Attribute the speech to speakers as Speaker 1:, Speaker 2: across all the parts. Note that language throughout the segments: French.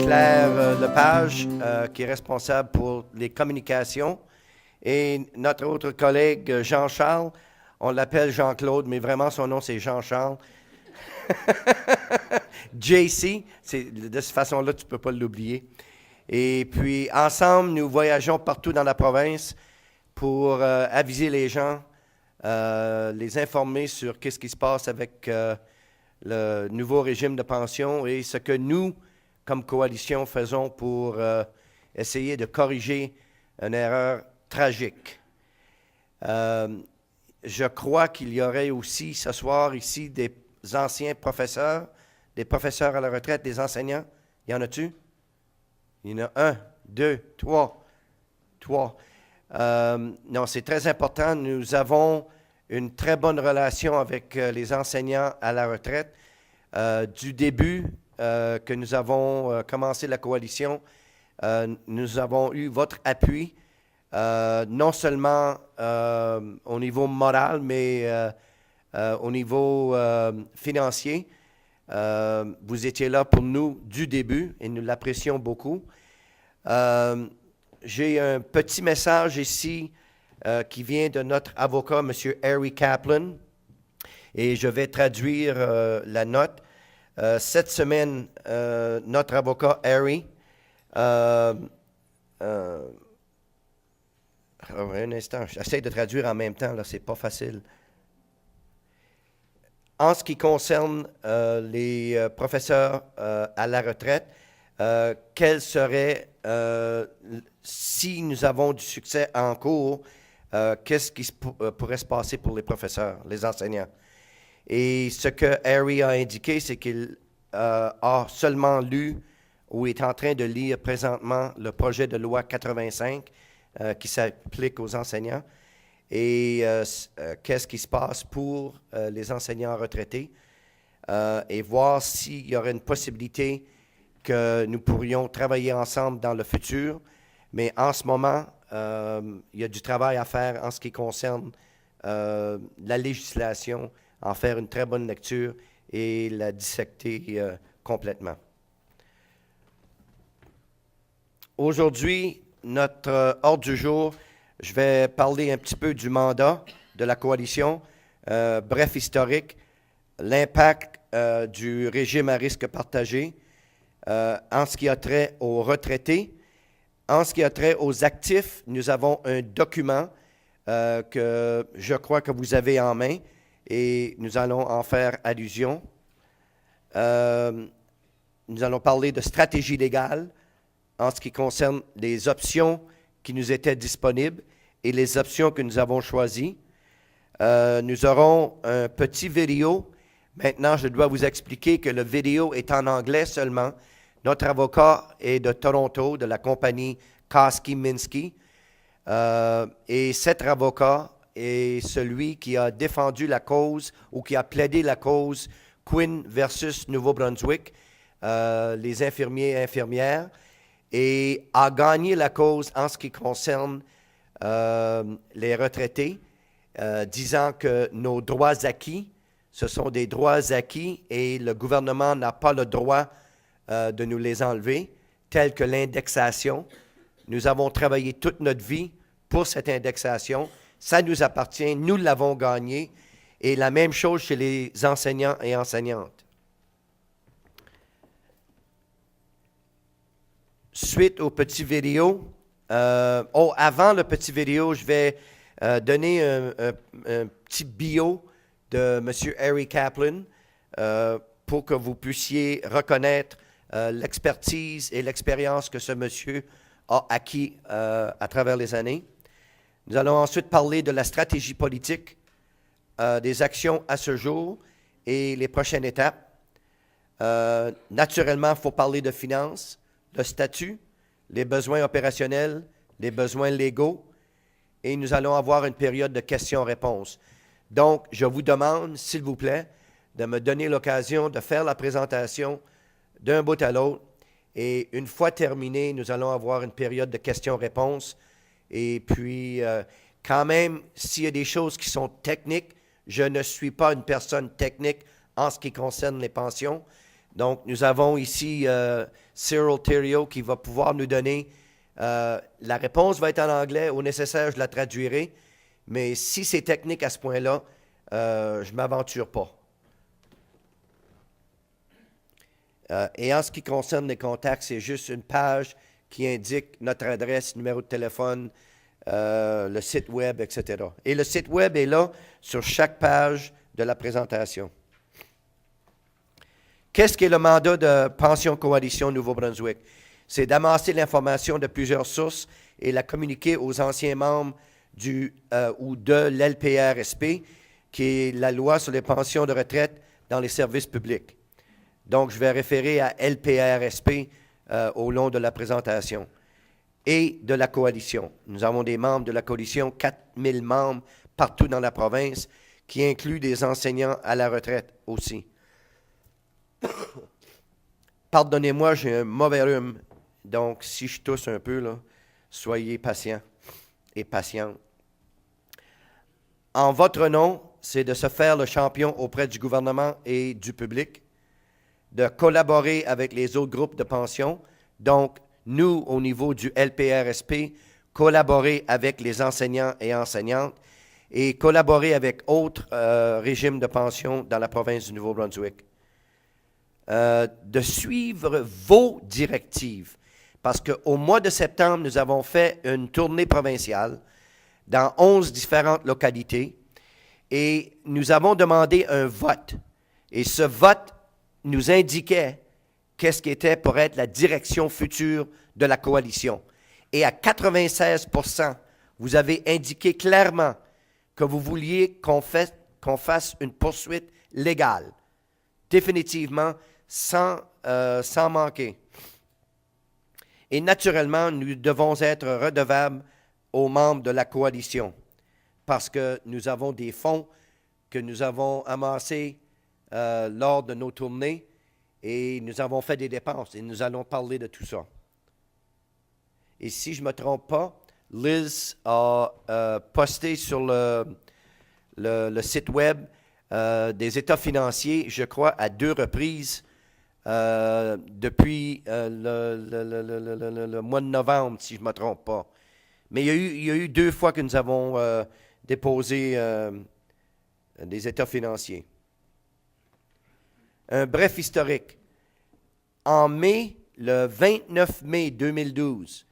Speaker 1: Claire Lepage, qui est responsable pour les communications. Et notre autre collègue, Jean-Charles, on l'appelle Jean-Claude, mais vraiment son nom c'est Jean-Charles. JC, de cette façon-là, tu ne peux pas l'oublier. Et puis, ensemble, nous voyageons partout dans la province pour aviser les gens, les informer sur qu'est-ce qui se passe avec le nouveau régime de pension et ce que nous, comme coalition, faisons pour essayer de corriger une erreur tragique. Je crois qu'il y aurait aussi ce soir ici des anciens professeurs, des professeurs à la retraite, des enseignants. Y en a-tu? Il y en a un, deux, trois. Non, c'est très important. Nous avons une très bonne relation avec les enseignants à la retraite. Du début que nous avons commencé la coalition, nous avons eu votre appui, non seulement au niveau moral, mais au niveau financier. Vous étiez là pour nous du début et nous l'apprécions beaucoup. J'ai un petit message ici qui vient de notre avocat, M. Harry Kaplan, et je vais traduire la note. Cette semaine, notre avocat Harry, un instant, j'essaie de traduire en même temps, là, c'est pas facile. En ce qui concerne les professeurs à la retraite, quel serait, si nous avons du succès en cours, qu'est-ce qui pourrait se passer pour les professeurs, les enseignants? Et ce que Harry a indiqué, c'est qu'il a seulement lu ou est en train de lire présentement le projet de loi 85 qui s'applique aux enseignants. Et qu'est-ce qui se passe pour les enseignants retraités et voir s'il y aurait une possibilité que nous pourrions travailler ensemble dans le futur. Mais en ce moment, il y a du travail à faire en ce qui concerne la législation, en faire une très bonne lecture et la dissecter complètement. Aujourd'hui, notre ordre du jour, je vais parler un petit peu du mandat de la coalition, bref historique, l'impact du régime à risque partagé en ce qui a trait aux retraités. En ce qui a trait aux actifs, nous avons un document que je crois que vous avez en main et nous allons en faire allusion. Nous allons parler de stratégie légale en ce qui concerne les options qui nous étaient disponibles et les options que nous avons choisies. Nous aurons un petit vidéo. Maintenant, je dois vous expliquer que le vidéo est en anglais seulement. Notre avocat est de Toronto, de la compagnie Koski Minsky. Et cet avocat est celui qui a défendu la cause ou qui a plaidé la cause Quinn versus Nouveau-Brunswick, les infirmiers et infirmières, et a gagné la cause en ce qui concerne les retraités, disant que nos droits acquis, ce sont des droits acquis et le gouvernement n'a pas le droit de nous les enlever, tels que l'indexation. Nous avons travaillé toute notre vie pour cette indexation. Ça nous appartient, nous l'avons gagné. Et la même chose chez les enseignants et enseignantes. Suite au petit vidéo, avant le petit vidéo, je vais donner un petit bio de M. Harry Kaplan pour que vous puissiez reconnaître l'expertise et l'expérience que ce monsieur a acquis à travers les années. Nous allons ensuite parler de la stratégie politique, des actions à ce jour et les prochaines étapes. Naturellement, il faut parler de finances, le statut, les besoins opérationnels, les besoins légaux, et nous allons avoir une période de questions-réponses. Donc, je vous demande, s'il vous plaît, de me donner l'occasion de faire la présentation d'un bout à l'autre. Et une fois terminé, nous allons avoir une période de questions-réponses. Et puis, quand même, s'il y a des choses qui sont techniques, je ne suis pas une personne technique en ce qui concerne les pensions. Donc, nous avons ici Cyril Thériault qui va pouvoir nous donner, la réponse va être en anglais, au nécessaire, je la traduirai, mais si c'est technique à ce point-là, je ne m'aventure pas. Et en ce qui concerne les contacts, c'est juste une page qui indique notre adresse, numéro de téléphone, le site web, etc. Et le site web est là sur chaque page de la présentation. Qu'est-ce qu'est le mandat de Pension Coalition Nouveau-Brunswick? C'est d'amasser l'information de plusieurs sources et la communiquer aux anciens membres ou de l'LPRSP, qui est la loi sur les pensions de retraite dans les services publics. Donc, je vais référer à LPRSP au long de la présentation. Et de la coalition. Nous avons des membres de la coalition, 4000 membres partout dans la province, qui incluent des enseignants à la retraite aussi. Pardonnez-moi, j'ai un mauvais rhume, donc si je tousse un peu, là, soyez patients et patientes. En votre nom, c'est de se faire le champion auprès du gouvernement et du public, de collaborer avec les autres groupes de pension, donc nous, au niveau du LPRSP, collaborer avec les enseignants et enseignantes et collaborer avec autres régimes de pension dans la province du Nouveau-Brunswick. De suivre vos directives, parce qu'au mois de septembre, nous avons fait une tournée provinciale dans 11 différentes localités et nous avons demandé un vote. Et ce vote nous indiquait qu'est-ce qui était pour être la direction future de la coalition. Et à 96%, vous avez indiqué clairement que vous vouliez qu'on fasse une poursuite légale, définitivement, sans manquer. Et naturellement, nous devons être redevables aux membres de la coalition, parce que nous avons des fonds que nous avons amassés lors de nos tournées, et nous avons fait des dépenses, et nous allons parler de tout ça. Et si je ne me trompe pas, Liz a posté sur le site web des états financiers, je crois, à 2 reprises depuis le mois de novembre, si je ne me trompe pas. Mais il y a eu 2 fois que nous avons déposé des états financiers. Un bref historique. En mai, le 29 mai 2012,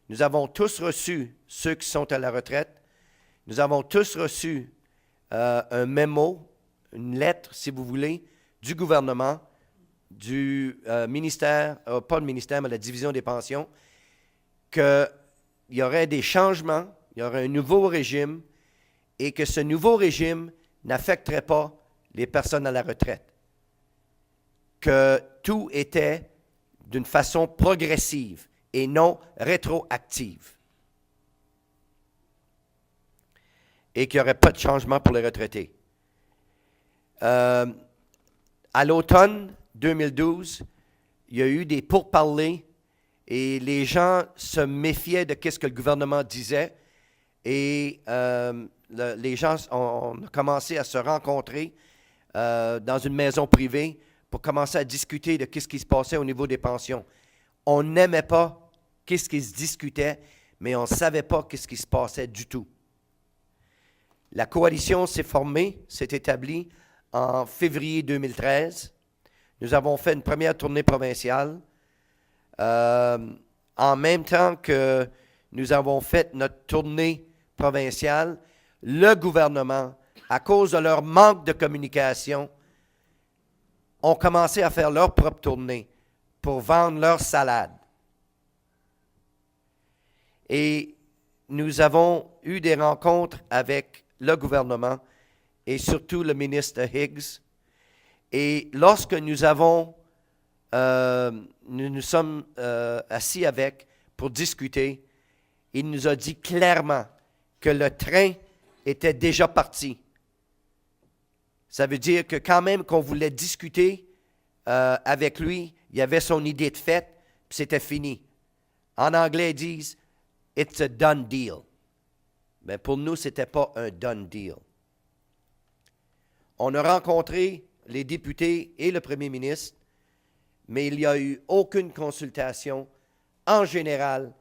Speaker 1: nous avons tous reçu, ceux qui sont à la retraite, nous avons tous reçu un mémo, une lettre, si vous voulez, du gouvernement, du ministère, pas le ministère, mais la division des pensions, qu'il y aurait des changements, il y aurait un nouveau régime, et que ce nouveau régime n'affecterait pas les personnes à la retraite. Que tout était d'une façon progressive et non rétroactive. Et qu'il n'y aurait pas de changement pour les retraités. À l'automne 2012, il y a eu des pourparlers et les gens se méfiaient de ce que le gouvernement disait et les gens ont commencé à se rencontrer dans une maison privée pour commencer à discuter de ce qui se passait au niveau des pensions. On n'aimait pas ce qui se discutait, mais on ne savait pas ce qui se passait du tout. La coalition s'est formée, s'est établie en février 2013. Nous avons fait une première tournée provinciale. En même temps que nous avons fait notre tournée provinciale, le gouvernement, à cause de leur manque de communication, ont commencé à faire leur propre tournée pour vendre leur salade. Et nous avons eu des rencontres avec le gouvernement et surtout le ministre Higgs. Et lorsque nous nous sommes assis avec pour discuter, il nous a dit clairement que le train était déjà parti. Ça veut dire que quand même qu'on voulait discuter avec lui, il y avait son idée de fait, puis c'était fini. En anglais, ils disent « It's a done deal ». Mais pour nous, ce n'était pas un done deal. On a rencontré les députés et le premier ministre mais il n'y a eu aucune consultation en général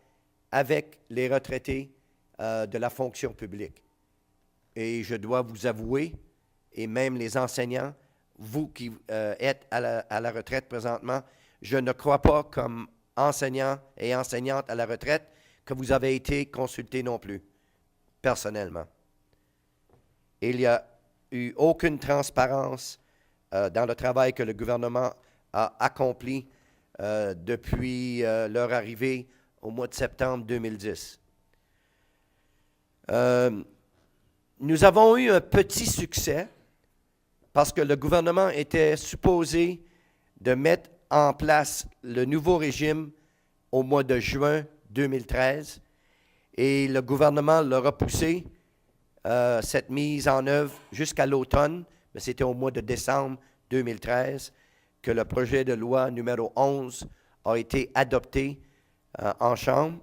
Speaker 1: avec les retraités de la fonction publique. Et je dois vous avouer, et même les enseignants, vous qui êtes à la retraite présentement, je ne crois pas comme enseignants et enseignantes à la retraite que vous avez été consultés non plus, personnellement. Il n'y a eu aucune transparence dans le travail que le gouvernement a accompli depuis leur arrivée au mois de septembre 2010. Nous avons eu un petit succès parce que le gouvernement était supposé de mettre en place le nouveau régime au mois de juin 2013 et le gouvernement l'a repoussé, cette mise en œuvre, jusqu'à l'automne, mais c'était au mois de décembre 2013 que le projet de loi numéro 11 a été adopté en Chambre.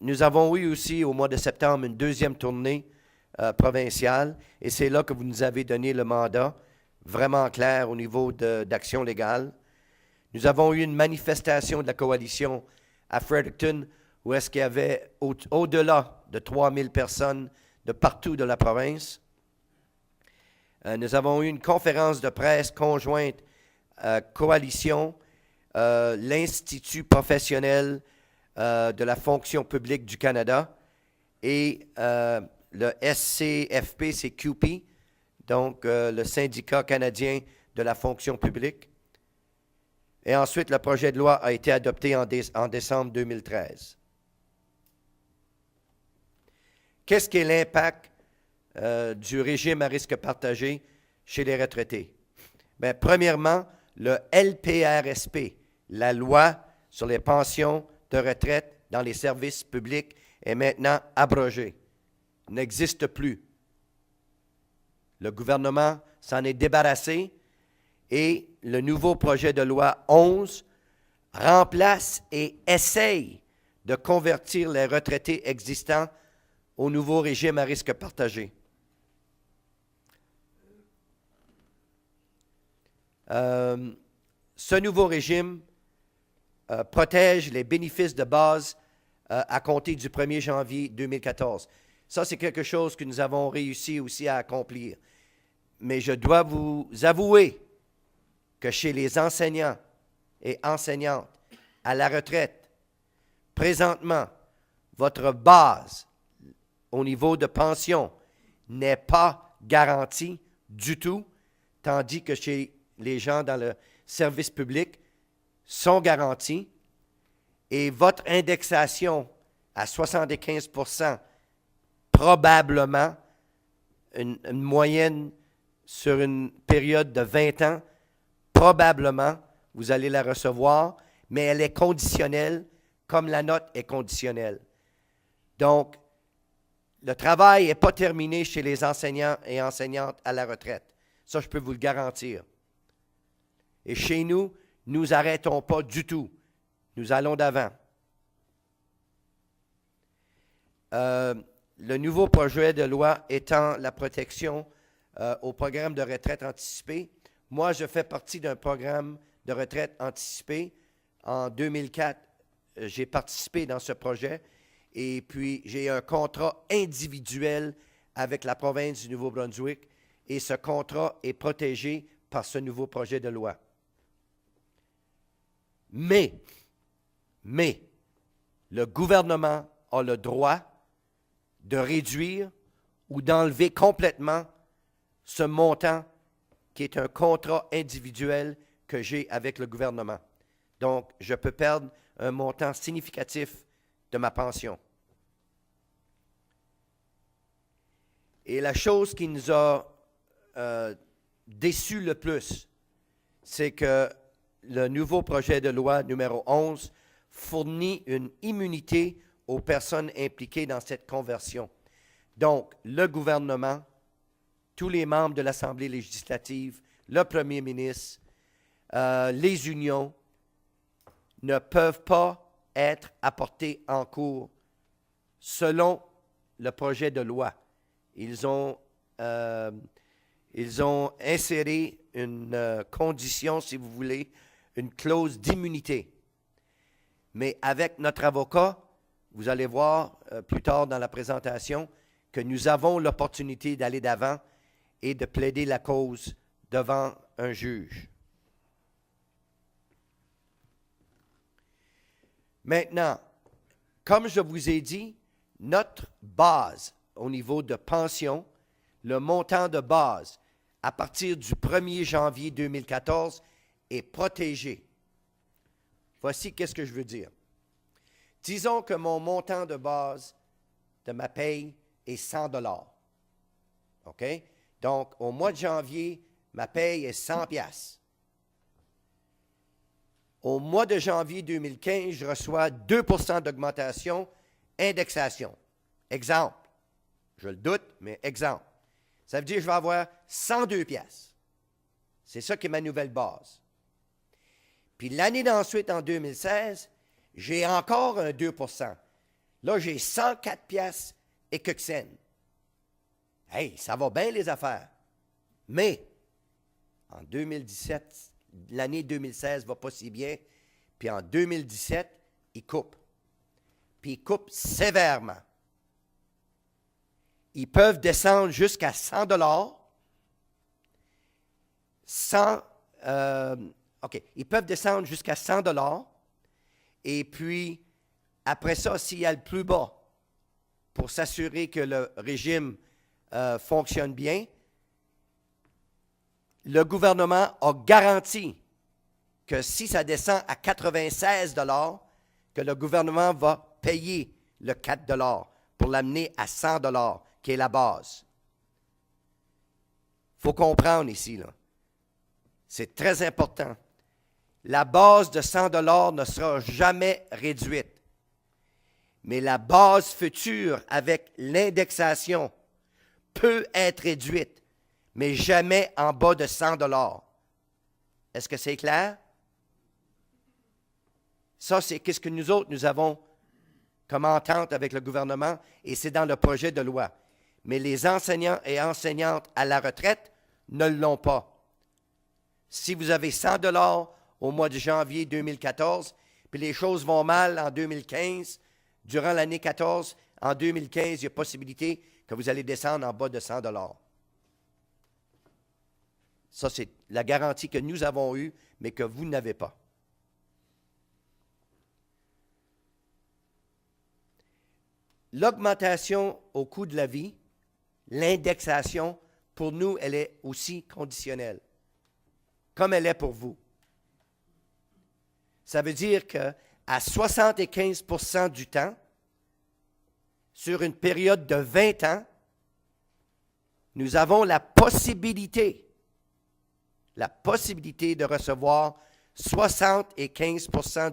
Speaker 1: Nous avons eu aussi au mois de septembre une deuxième tournée provinciale et c'est là que vous nous avez donné le mandat vraiment clair au niveau d'action légale. Nous avons eu une manifestation de la coalition à Fredericton où est-ce qu'il y avait au-delà de 3000 personnes de partout de la province. Nous avons eu une conférence de presse conjointe coalition, l'Institut professionnel de la fonction publique du Canada et le SCFP, c'est QP, donc le syndicat canadien de la fonction publique. Et ensuite, le projet de loi a été adopté en décembre 2013. Qu'est-ce qui est l'impact du régime à risque partagé chez les retraités? Bien, premièrement, le LPRSP, la loi sur les pensions de retraite dans les services publics, est maintenant abrogée, n'existe plus. Le gouvernement s'en est débarrassé et le nouveau projet de loi 11 remplace et essaye de convertir les retraités existants au nouveau régime à risque partagé. Ce nouveau régime protège les bénéfices de base à compter du 1er janvier 2014. Ça, c'est quelque chose que nous avons réussi aussi à accomplir. Mais je dois vous avouer que chez les enseignants et enseignantes à la retraite, présentement, votre base au niveau de pension n'est pas garantie du tout, tandis que chez les gens dans le service public sont garantis et votre indexation à 75%, probablement une moyenne sur une période de 20 ans, probablement vous allez la recevoir, mais elle est conditionnelle comme la note est conditionnelle. Donc, le travail n'est pas terminé chez les enseignants et enseignantes à la retraite. Ça, je peux vous le garantir. Et chez nous, nous n'arrêtons pas du tout. Nous allons d'avant. Le nouveau projet de loi étend la protection au programme de retraite anticipée. Moi, je fais partie d'un programme de retraite anticipée. En 2004, j'ai participé dans ce projet et puis j'ai un contrat individuel avec la province du Nouveau-Brunswick et ce contrat est protégé par ce nouveau projet de loi. Mais, le gouvernement a le droit de réduire ou d'enlever complètement ce montant qui est un contrat individuel que j'ai avec le gouvernement. Donc, je peux perdre un montant significatif de ma pension. Et la chose qui nous a déçus le plus, c'est que le nouveau projet de loi numéro 11 fournit une immunité aux personnes impliquées dans cette conversion. Donc, le gouvernement, tous les membres de l'Assemblée législative, le premier ministre, les unions, ne peuvent pas être apportés en cours selon le projet de loi. Ils ont inséré une condition, si vous voulez, une clause d'immunité. Mais avec notre avocat, vous allez voir plus tard dans la présentation que nous avons l'opportunité d'aller d'avant et de plaider la cause devant un juge. Maintenant, comme je vous ai dit, notre base au niveau de pension, le montant de base à partir du 1er janvier 2014 est protégé. Voici qu'est-ce que je veux dire. Disons que mon montant de base de ma paye est 100 $. OK? Donc, au mois de janvier, ma paye est 100 $. Au mois de janvier 2015, je reçois 2 % d'augmentation, indexation. Exemple. Je le doute, mais exemple. Ça veut dire que je vais avoir 102 $. C'est ça qui est ma nouvelle base. Puis l'année d'ensuite, en 2016, j'ai encore un 2 %. Là, j'ai 104 $ et quelques cents. Hey, ça va bien les affaires. Mais, en 2017, l'année 2016 ne va pas si bien. Puis en 2017, ils coupent. Puis ils coupent sévèrement. Ils peuvent descendre jusqu'à 100 $. Ils peuvent descendre jusqu'à 100 $. Et puis, après ça, s'il y a le plus bas, pour s'assurer que le régime fonctionne bien, le gouvernement a garanti que si ça descend à 96 $, que le gouvernement va payer le 4 $ pour l'amener à 100 $, qui est la base. Il faut comprendre ici, là. C'est très important. La base de 100 $ ne sera jamais réduite. Mais la base future avec l'indexation peut être réduite, mais jamais en bas de 100 $. Est-ce que c'est clair? Ça, c'est qu'est-ce que nous autres, nous avons comme entente avec le gouvernement, et c'est dans le projet de loi. Mais les enseignants et enseignantes à la retraite ne l'ont pas. Si vous avez 100 $ au mois de janvier 2014, puis les choses vont mal en 2015, durant l'année 14, en 2015, il y a possibilité que vous allez descendre en bas de 100 $. Ça, c'est la garantie que nous avons eue, mais que vous n'avez pas. L'augmentation au coût de la vie, l'indexation, pour nous, elle est aussi conditionnelle, comme elle est pour vous. Ça veut dire qu'à 75 % du temps, sur une période de 20 ans, nous avons la possibilité de recevoir 75 %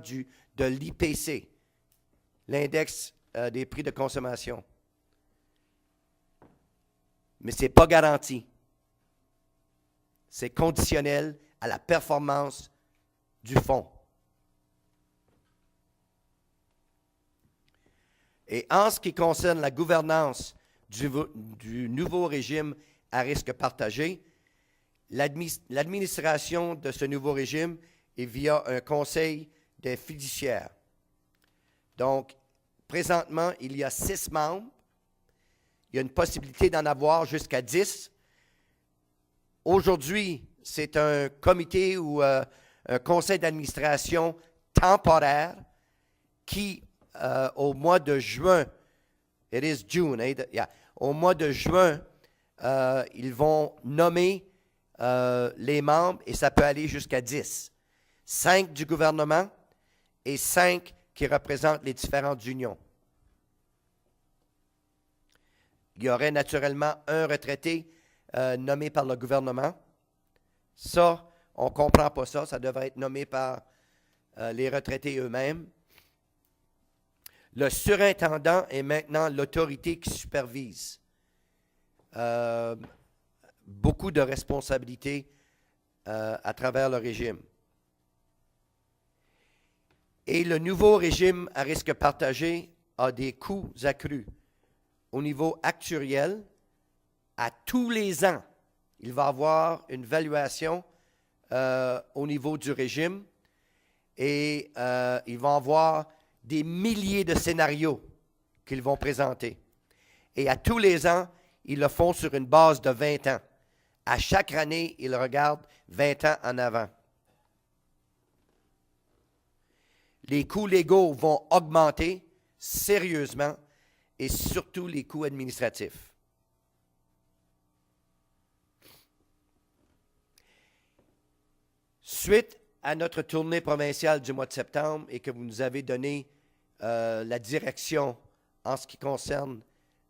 Speaker 1: de l'IPC, l'index des prix de consommation. Mais ce n'est pas garanti. C'est conditionnel à la performance du fonds. Et en ce qui concerne la gouvernance du nouveau régime à risque partagé, l'administration de ce nouveau régime est via un conseil des fiduciaires. Donc, présentement, il y a 6 membres. Il y a une possibilité d'en avoir jusqu'à 10. Aujourd'hui, c'est un comité ou un conseil d'administration temporaire qui, au mois de juin, it is June, au mois de juin, ils vont nommer les membres et ça peut aller jusqu'à 10. 5 du gouvernement et 5 qui représentent les différentes unions. Il y aurait naturellement un retraité nommé par le gouvernement. Ça, on ne comprend pas ça. Ça devrait être nommé par les retraités eux-mêmes. Le surintendant est maintenant l'autorité qui supervise. Beaucoup de responsabilités à travers le régime. Et le nouveau régime à risque partagé a des coûts accrus. Au niveau actuariel, à tous les ans, il va y avoir une valuation au niveau du régime et ils vont avoir des milliers de scénarios qu'ils vont présenter. Et à tous les ans, ils le font sur une base de 20 ans. À chaque année, ils regardent 20 ans en avant. Les coûts légaux vont augmenter sérieusement et surtout les coûts administratifs. Suite à notre tournée provinciale du mois de septembre et que vous nous avez donné la direction en ce qui concerne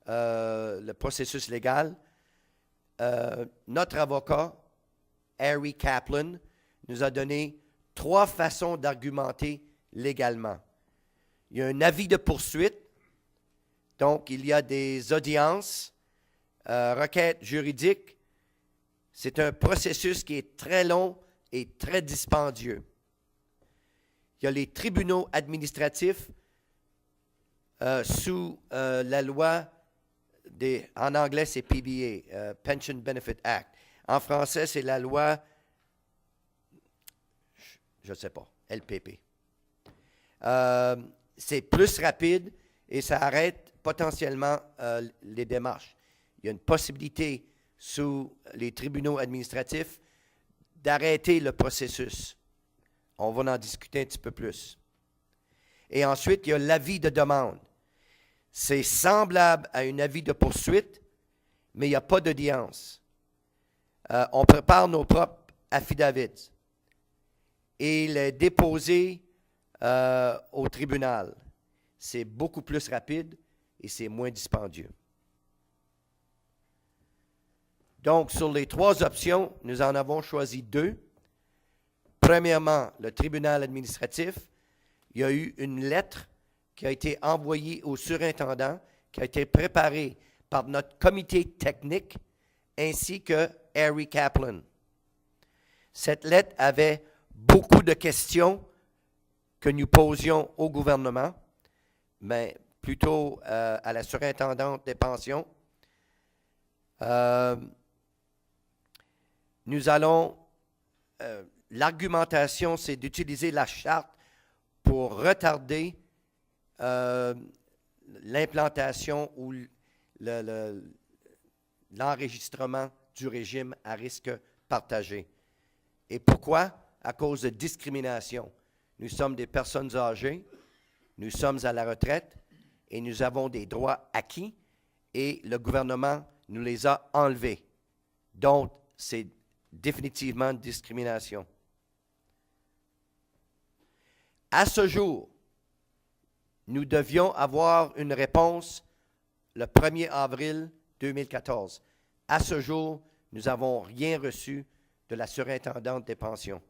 Speaker 1: le processus légal, notre avocat, Harry Kaplan, nous a donné 3 façons d'argumenter légalement. Il y a un avis de poursuite, donc il y a des audiences, requêtes juridiques. C'est un processus qui est très long et très dispendieux. Il y a les tribunaux administratifs sous la loi en anglais c'est PBA, Pension Benefit Act. En français, c'est la loi, je ne sais pas, LPP. C'est plus rapide et ça arrête potentiellement les démarches. Il y a une possibilité sous les tribunaux administratifs d'arrêter le processus. On va en discuter un petit peu plus. Et ensuite, il y a l'avis de demande. C'est semblable à un avis de poursuite, mais il n'y a pas d'audience. On prépare nos propres affidavits et les déposer au tribunal. C'est beaucoup plus rapide et c'est moins dispendieux. Donc, sur les 3 options, nous en avons choisi 2. Premièrement, le tribunal administratif. Il y a eu une lettre qui a été envoyée au surintendant, qui a été préparée par notre comité technique ainsi que Harry Kaplan. Cette lettre avait beaucoup de questions que nous posions au gouvernement, mais plutôt à la surintendante des pensions. L'argumentation, c'est d'utiliser la charte pour retarder l'implantation ou l'enregistrement du régime à risque partagé. Et pourquoi? À cause de discrimination. Nous sommes des personnes âgées, nous sommes à la retraite et nous avons des droits acquis et le gouvernement nous les a enlevés. Donc, c'est définitivement une discrimination. À ce jour, nous devions avoir une réponse le 1er avril 2014. À ce jour, nous n'avons rien reçu de la surintendante des pensions.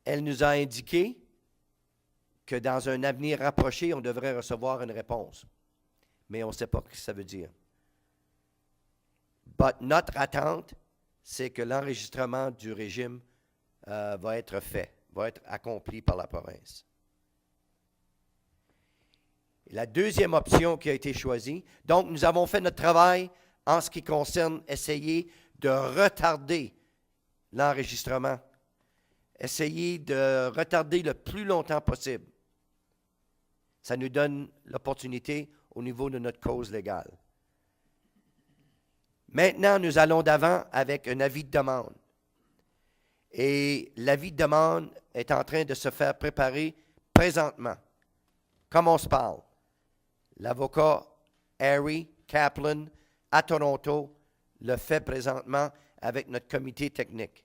Speaker 1: Elle nous a indiqué que dans un avenir rapproché, on devrait recevoir une réponse. Mais on ne sait pas ce que ça veut dire. Notre attente, c'est que l'enregistrement du régime va être fait, va être accompli par la province. La deuxième option qui a été choisie, donc nous avons fait notre travail en ce qui concerne essayer de retarder l'enregistrement, essayer de retarder le plus longtemps possible. Ça nous donne l'opportunité au niveau de notre cause légale. Maintenant, nous allons d'avant avec un avis de demande. Et l'avis de demande est en train de se faire préparer présentement. Comme on se parle, l'avocat Harry Kaplan à Toronto le fait présentement avec notre comité technique.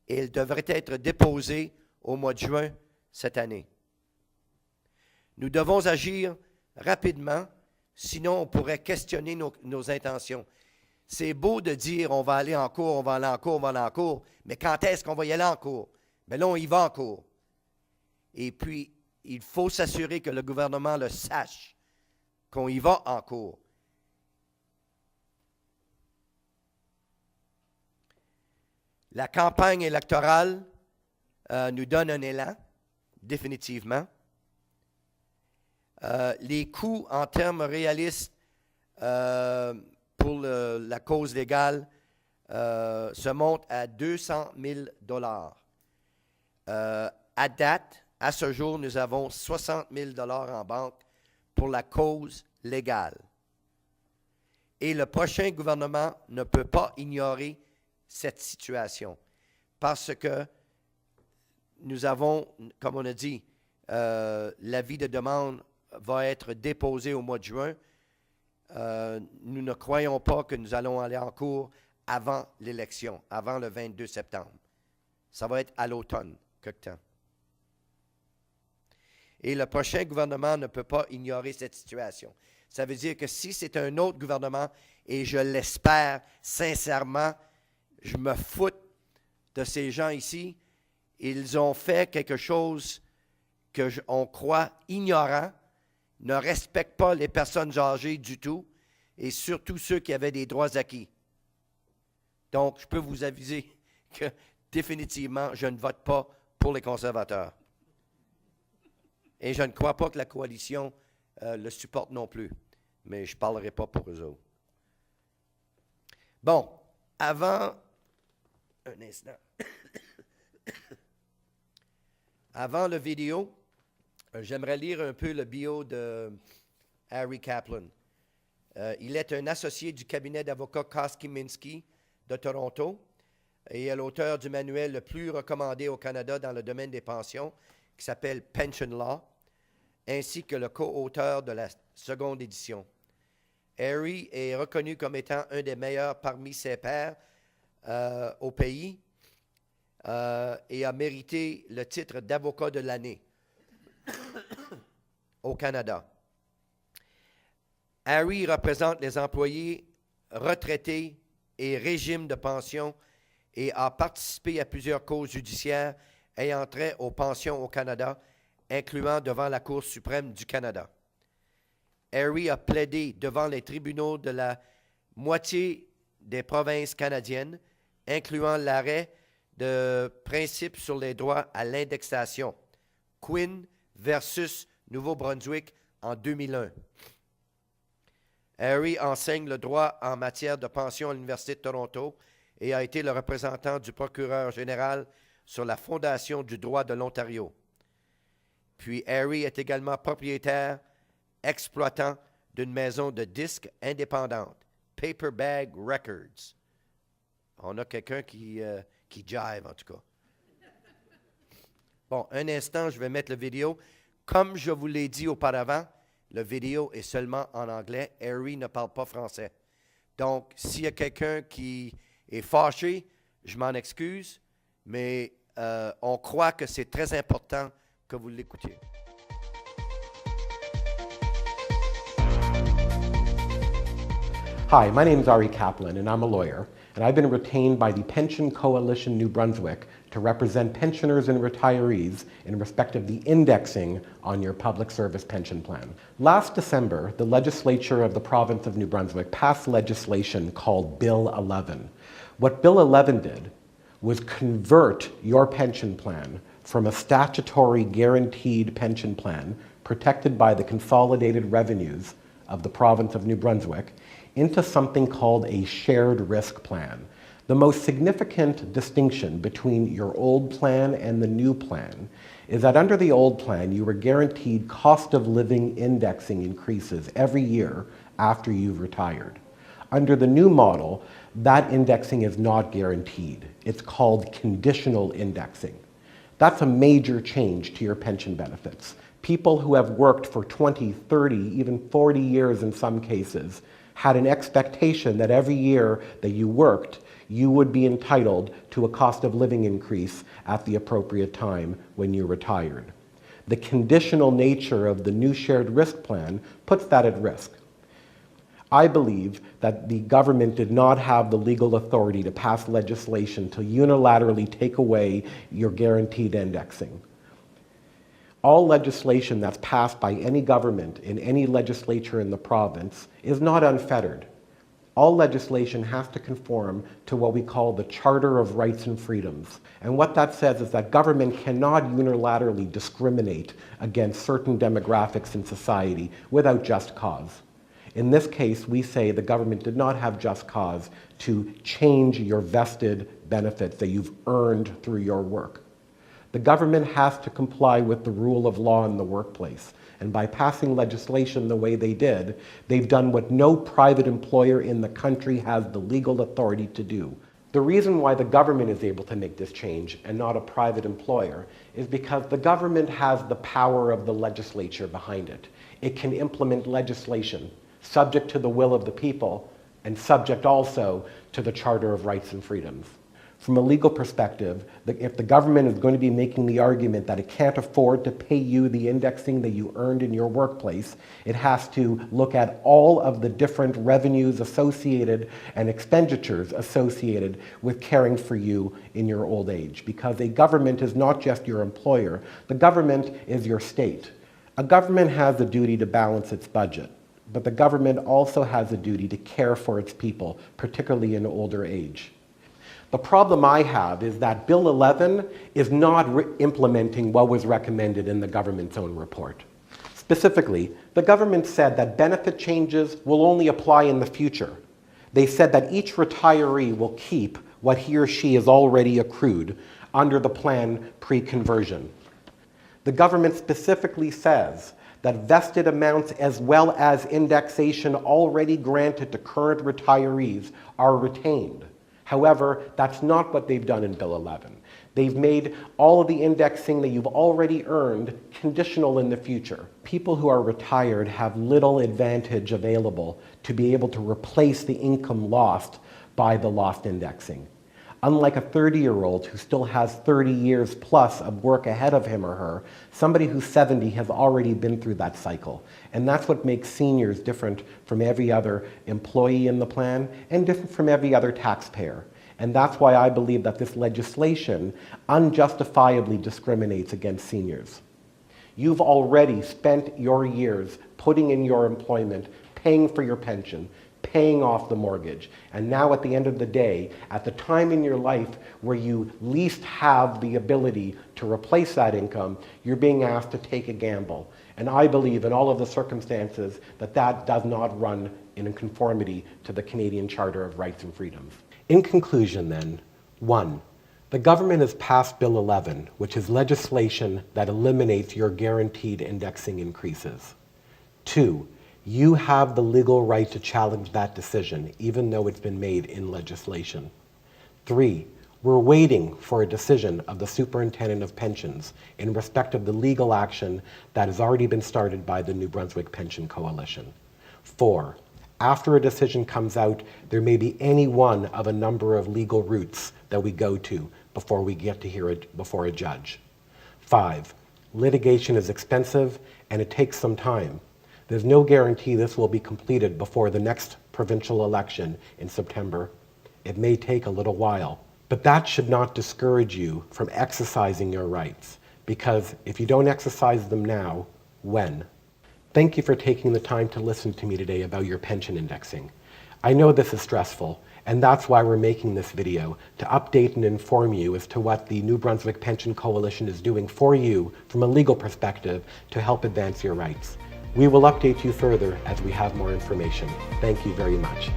Speaker 1: Et il devrait être déposé au mois de juin cette année. Nous devons agir rapidement, sinon on pourrait questionner nos intentions. C'est beau de dire on va aller en cours, on va aller en cours, on va aller en cours, mais quand est-ce qu'on va y aller en cours? Mais là, on y va en cours. Et puis, il faut s'assurer que le gouvernement le sache, qu'on y va en cours. La campagne électorale nous donne un élan, définitivement. Les coûts en termes réalistes pour la cause légale se monte à 200 000 à date, à ce jour, nous avons 60 000 en banque pour la cause légale. Et le prochain gouvernement ne peut pas ignorer cette situation parce que nous avons, comme on a dit, l'avis de demande va être déposé au mois de juin. Nous ne croyons pas que nous allons aller en cours avant l'élection, avant le 22 septembre. Ça va être à l'automne, quelque temps. Et le prochain gouvernement ne peut pas ignorer cette situation. Ça veut dire que si c'est un autre gouvernement, et je l'espère sincèrement, je me fous de ces gens ici, ils ont fait quelque chose qu'on croit ignorant, ne respectent pas les personnes âgées du tout, et surtout ceux qui avaient des droits acquis. Donc, je peux vous aviser que définitivement, je ne vote pas pour les conservateurs. Et je ne crois pas que la coalition le supporte non plus. Mais je ne parlerai pas pour eux autres. Bon, avant... Un instant. Avant la vidéo, j'aimerais lire un peu le bio de Harry Kaplan. Il est un associé du cabinet d'avocats Koski-Minsky de Toronto et est l'auteur du manuel le plus recommandé au Canada dans le domaine des pensions, qui s'appelle Pension Law, ainsi que le co-auteur de la seconde édition. Harry est reconnu comme étant un des meilleurs parmi ses pairs au pays et a mérité le titre d'avocat de l'année au Canada. Harry représente les employés, retraités et régimes de pension et a participé à plusieurs causes judiciaires ayant trait aux pensions au Canada, incluant devant la Cour suprême du Canada. Harry a plaidé devant les tribunaux de la moitié des provinces canadiennes, incluant l'arrêt de principe sur les droits à l'indexation, Quinn versus Nouveau-Brunswick en 2001. Harry enseigne le droit en matière de pension à l'Université de Toronto et a été le représentant du procureur général sur la Fondation du droit de l'Ontario. Puis Harry est également propriétaire, exploitant d'une maison de disques indépendante, Paperbag Records. On a quelqu'un qui jive, en tout cas. Bon, un instant, je vais mettre la vidéo. Comme je vous l'ai dit auparavant, la vidéo est seulement en anglais. Harry ne parle pas français. Donc, s'il y a quelqu'un qui est fâché, je m'en excuse, mais on croit que c'est très important que vous l'écoutiez.
Speaker 2: Hi, my name is Ari Kaplan, and I'm a lawyer, and I've been retained by the Pension Coalition New Brunswick to represent pensioners and retirees in respect of the indexing on your public service pension plan. Last December, the legislature of the province of New Brunswick passed legislation called Bill 11. What Bill 11 did was convert your pension plan from a statutory guaranteed pension plan protected by the consolidated revenues of the province of New Brunswick into something called a shared risk plan. The most significant distinction between your old plan and the new plan is that under the old plan, you were guaranteed cost of living indexing increases every year after you've retired. Under the new model, that indexing is not guaranteed. It's called conditional indexing. That's a major change to your pension benefits. People who have worked for 20, 30, even 40 years in some cases had an expectation that every year that you worked, you would be entitled to a cost of living increase at the appropriate time when you retired. The conditional nature of the new shared risk plan puts that at risk. I believe that the government did not have the legal authority to pass legislation to unilaterally take away your guaranteed indexing. All legislation that's passed by any government in any legislature in the province is not unfettered. All legislation has to conform to what we call the Charter of Rights and Freedoms. And what that says is that government cannot unilaterally discriminate against certain demographics in society without just cause. In this case, we say the government did not have just cause to change your vested benefits that you've earned through your work. The government has to comply with the rule of law in the workplace. And by passing legislation the way they did, they've done what no private employer in the country has the legal authority to do. The reason why the government is able to make this change and not a private employer is because the government has the power of the legislature behind it. It can implement legislation subject to the will of the people and subject also to the Charter of Rights and Freedoms. From a legal perspective, if the government is going to be making the argument that it can't afford to pay you the indexing that you earned in your workplace, it has to look at all of the different revenues associated and expenditures associated with caring for you in your old age. Because a government is not just your employer, the government is your state. A government has a duty to balance its budget, but the government also has a duty to care for its people, particularly in older age. The problem I have is that Bill 11 is not implementing what was recommended in the government's own report. Specifically, the government said that benefit changes will only apply in the future. They said that each retiree will keep what he or she has already accrued under the plan pre-conversion. The government specifically says that vested amounts as well as indexation already granted to current retirees are retained. However, that's not what they've done in Bill 11. They've made all of the indexing that you've already earned conditional in the future. People who are retired have little advantage available to be able to replace the income lost by the lost indexing. Unlike a 30-year-old who still has 30 years plus of work ahead of him or her, somebody who's 70 has already been through that cycle. And that's what makes seniors different from every other employee in the plan and different from every other taxpayer. And that's why I believe that this legislation unjustifiably discriminates against seniors. You've already spent your years putting in your employment, paying for your pension, paying off the mortgage. And now at the end of the day, at the time in your life where you least have the ability to replace that income, you're being asked to take a gamble. And I believe in all of the circumstances that that does not run in conformity to the Canadian Charter of Rights and Freedoms. In conclusion then, 1, the government has passed Bill 11, which is legislation that eliminates your guaranteed indexing increases. 2, you have the legal right to challenge that decision, even though it's been made in legislation. 3, we're waiting for a decision of the Superintendent of Pensions in respect of the legal action that has already been started by the New Brunswick Pension Coalition. 4, after a decision comes out, there may be any one of a number of legal routes that we go to before we get to hear it before a judge. 5, litigation is expensive and it takes some time. There's no guarantee this will be completed before the next provincial election in September. It may take a little while, but that should not discourage you from exercising your rights, because if you don't exercise them now, when? Thank you for taking the time to listen to me today about your pension indexing. I know this is stressful, and that's why we're making this video, to update and inform you as to what the New Brunswick Pension Coalition is doing for you from a legal perspective to help advance your rights. We will update you further as we have more information. Thank you very much.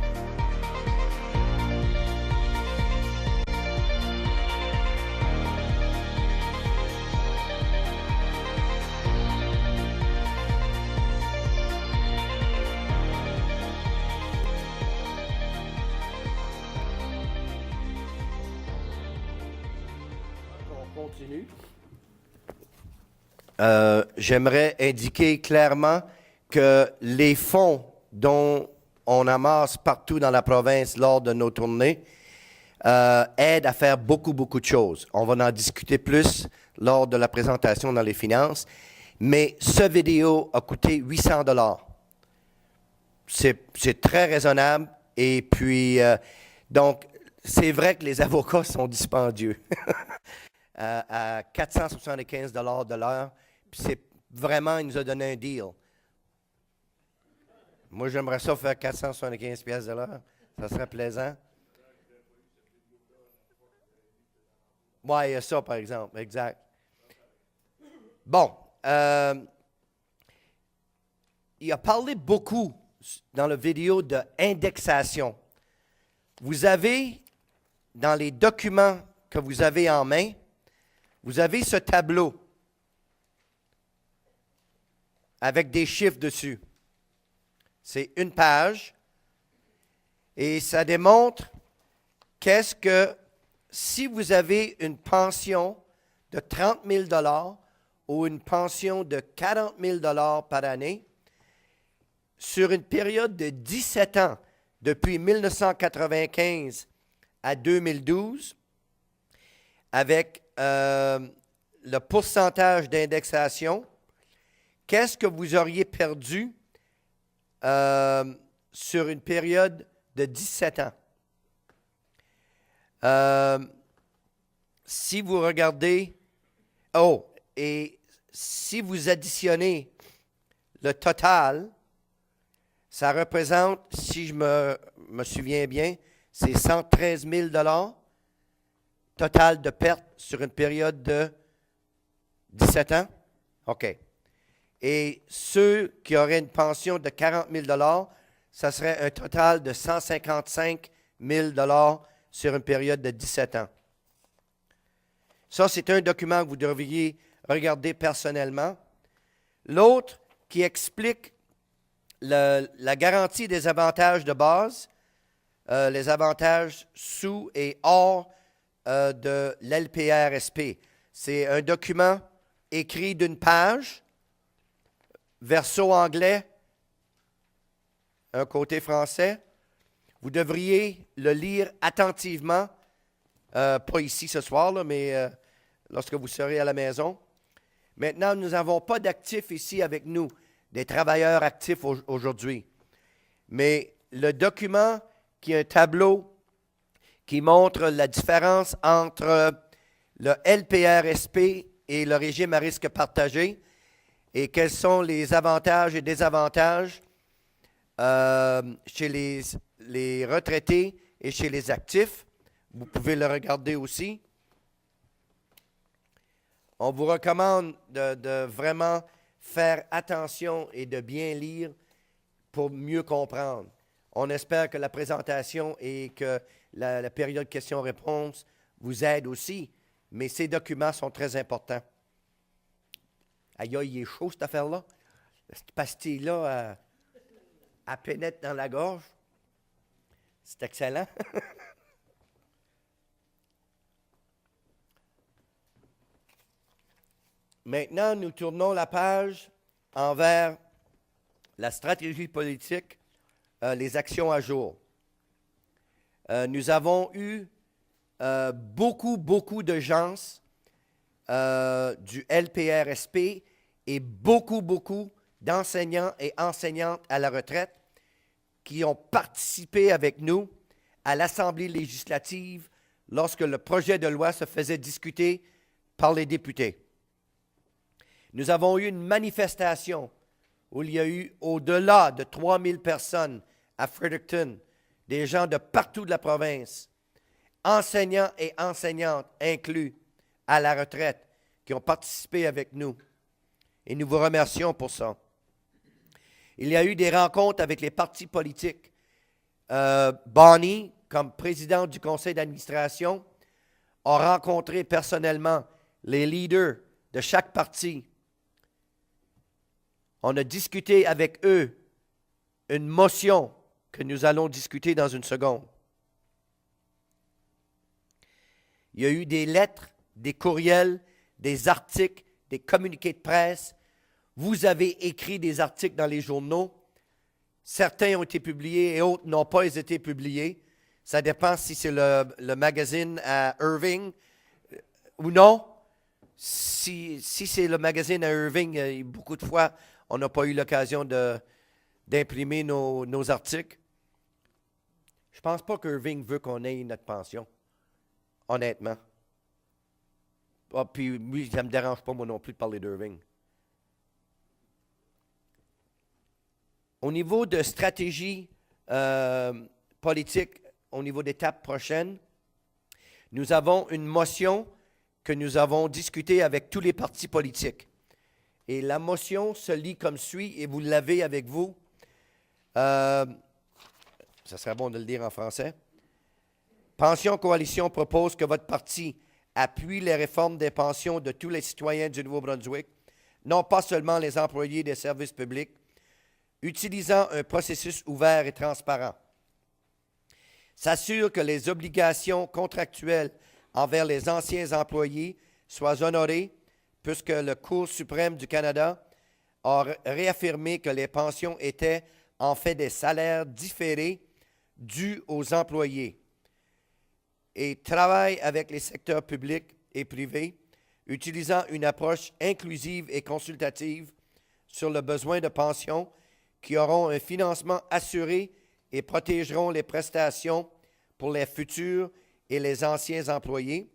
Speaker 1: On continue. J'aimerais indiquer clairement que les fonds dont on amasse partout dans la province lors de nos tournées aident à faire beaucoup de choses. On va en discuter plus lors de la présentation dans les finances, mais ce vidéo a coûté 800 $. C'est très raisonnable et puis, donc, c'est vrai que les avocats sont dispendieux à 475 $ de l'heure. C'est vraiment, il nous a donné un deal. Moi, j'aimerais ça faire 475 $ de l'heure. Ça serait plaisant. Oui, il y a ça, par exemple. Exact. Bon. Il a parlé beaucoup dans la vidéo d'indexation. Vous avez, dans les documents que vous avez en main, vous avez ce tableau avec des chiffres dessus. C'est une page et ça démontre qu'est-ce que, si vous avez une pension de 30 000 ou une pension de 40 000 par année, sur une période de 17 ans, depuis 1995 à 2012, avec le pourcentage d'indexation, qu'est-ce que vous auriez perdu sur une période de 17 ans? Si vous regardez, et si vous additionnez le total, ça représente, si je me souviens bien, c'est 113 000 total de perte sur une période de 17 ans. OK. Et ceux qui auraient une pension de 40 000 ça serait un total de 155 000 sur une période de 17 ans. Ça, c'est un document que vous devriez regarder personnellement. L'autre qui explique la garantie des avantages de base, les avantages sous et hors de l'LPRSP. C'est un document écrit d'une page, verso anglais, un côté français. Vous devriez le lire attentivement, pas ici ce soir, là, mais lorsque vous serez à la maison. Maintenant, nous n'avons pas d'actifs ici avec nous, des travailleurs actifs aujourd'hui. Mais le document qui est un tableau qui montre la différence entre le LPRSP et le régime à risque partagé et quels sont les avantages et désavantages chez les retraités et chez les actifs. Vous pouvez le regarder aussi. On vous recommande de vraiment faire attention et de bien lire pour mieux comprendre. On espère que la présentation et que la période questions-réponses vous aide aussi, mais ces documents sont très importants. Aïe, il est chaud cette affaire-là. Cette pastille-là, elle pénètre dans la gorge. C'est excellent. Maintenant, nous tournons la page envers la stratégie politique, les actions à jour. Nous avons eu beaucoup de gens du LPRSP et beaucoup d'enseignants et enseignantes à la retraite qui ont participé avec nous à l'Assemblée législative lorsque le projet de loi se faisait discuter par les députés. Nous avons eu une manifestation où il y a eu au-delà de 3000 personnes à Fredericton, des gens de partout de la province, enseignants et enseignantes inclus à la retraite, qui ont participé avec nous. Et nous vous remercions pour ça. Il y a eu des rencontres avec les partis politiques. Bonnie, comme présidente du conseil d'administration, a rencontré personnellement les leaders de chaque parti. On a discuté avec eux une motion que nous allons discuter dans une seconde. Il y a eu des lettres, des courriels, des articles, des communiqués de presse. Vous avez écrit des articles dans les journaux. Certains ont été publiés et autres n'ont pas été publiés. Ça dépend si c'est le magazine à Irving ou non. Si c'est le magazine à Irving, beaucoup de fois, on n'a pas eu l'occasion d'imprimer nos articles. Je ne pense pas qu'Irving veut qu'on ait notre pension, honnêtement. Ah, puis lui, ça ne me dérange pas, moi non plus, de parler d'Irving. Au niveau de stratégie politique, au niveau d'étapes prochaines, nous avons une motion que nous avons discutée avec tous les partis politiques. Et la motion se lit comme suit, et vous l'avez avec vous. ça serait bon de le dire en français. Pension Coalition propose que votre parti appuie les réformes des pensions de tous les citoyens du Nouveau-Brunswick, non pas seulement les employés des services publics, utilisant un processus ouvert et transparent. S'assure que les obligations contractuelles envers les anciens employés soient honorées, puisque la Cour suprême du Canada a réaffirmé que les pensions étaient en fait des salaires différés dus aux employés, et travaille avec les secteurs publics et privés, utilisant une approche inclusive et consultative sur le besoin de pension qui auront un financement assuré et protégeront les prestations pour les futurs et les anciens employés,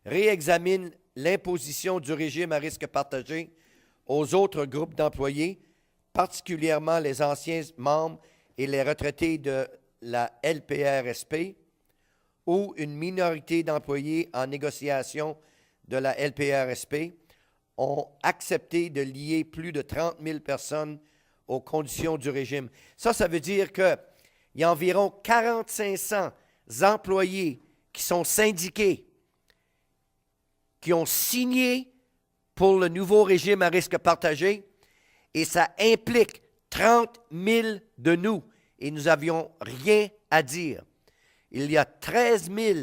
Speaker 1: réexamine l'imposition du régime à risque partagé aux autres groupes d'employés, particulièrement les anciens membres et les retraités de la LPRSP, ou une minorité d'employés en négociation de la LPRSP ont accepté de lier plus de 30 000 personnes aux conditions du régime. Ça veut dire qu'il y a environ 4500 employés qui sont syndiqués, qui ont signé pour le nouveau régime à risque partagé, et ça implique 30 000 de nous, et nous n'avions rien à dire. Il y a 13 000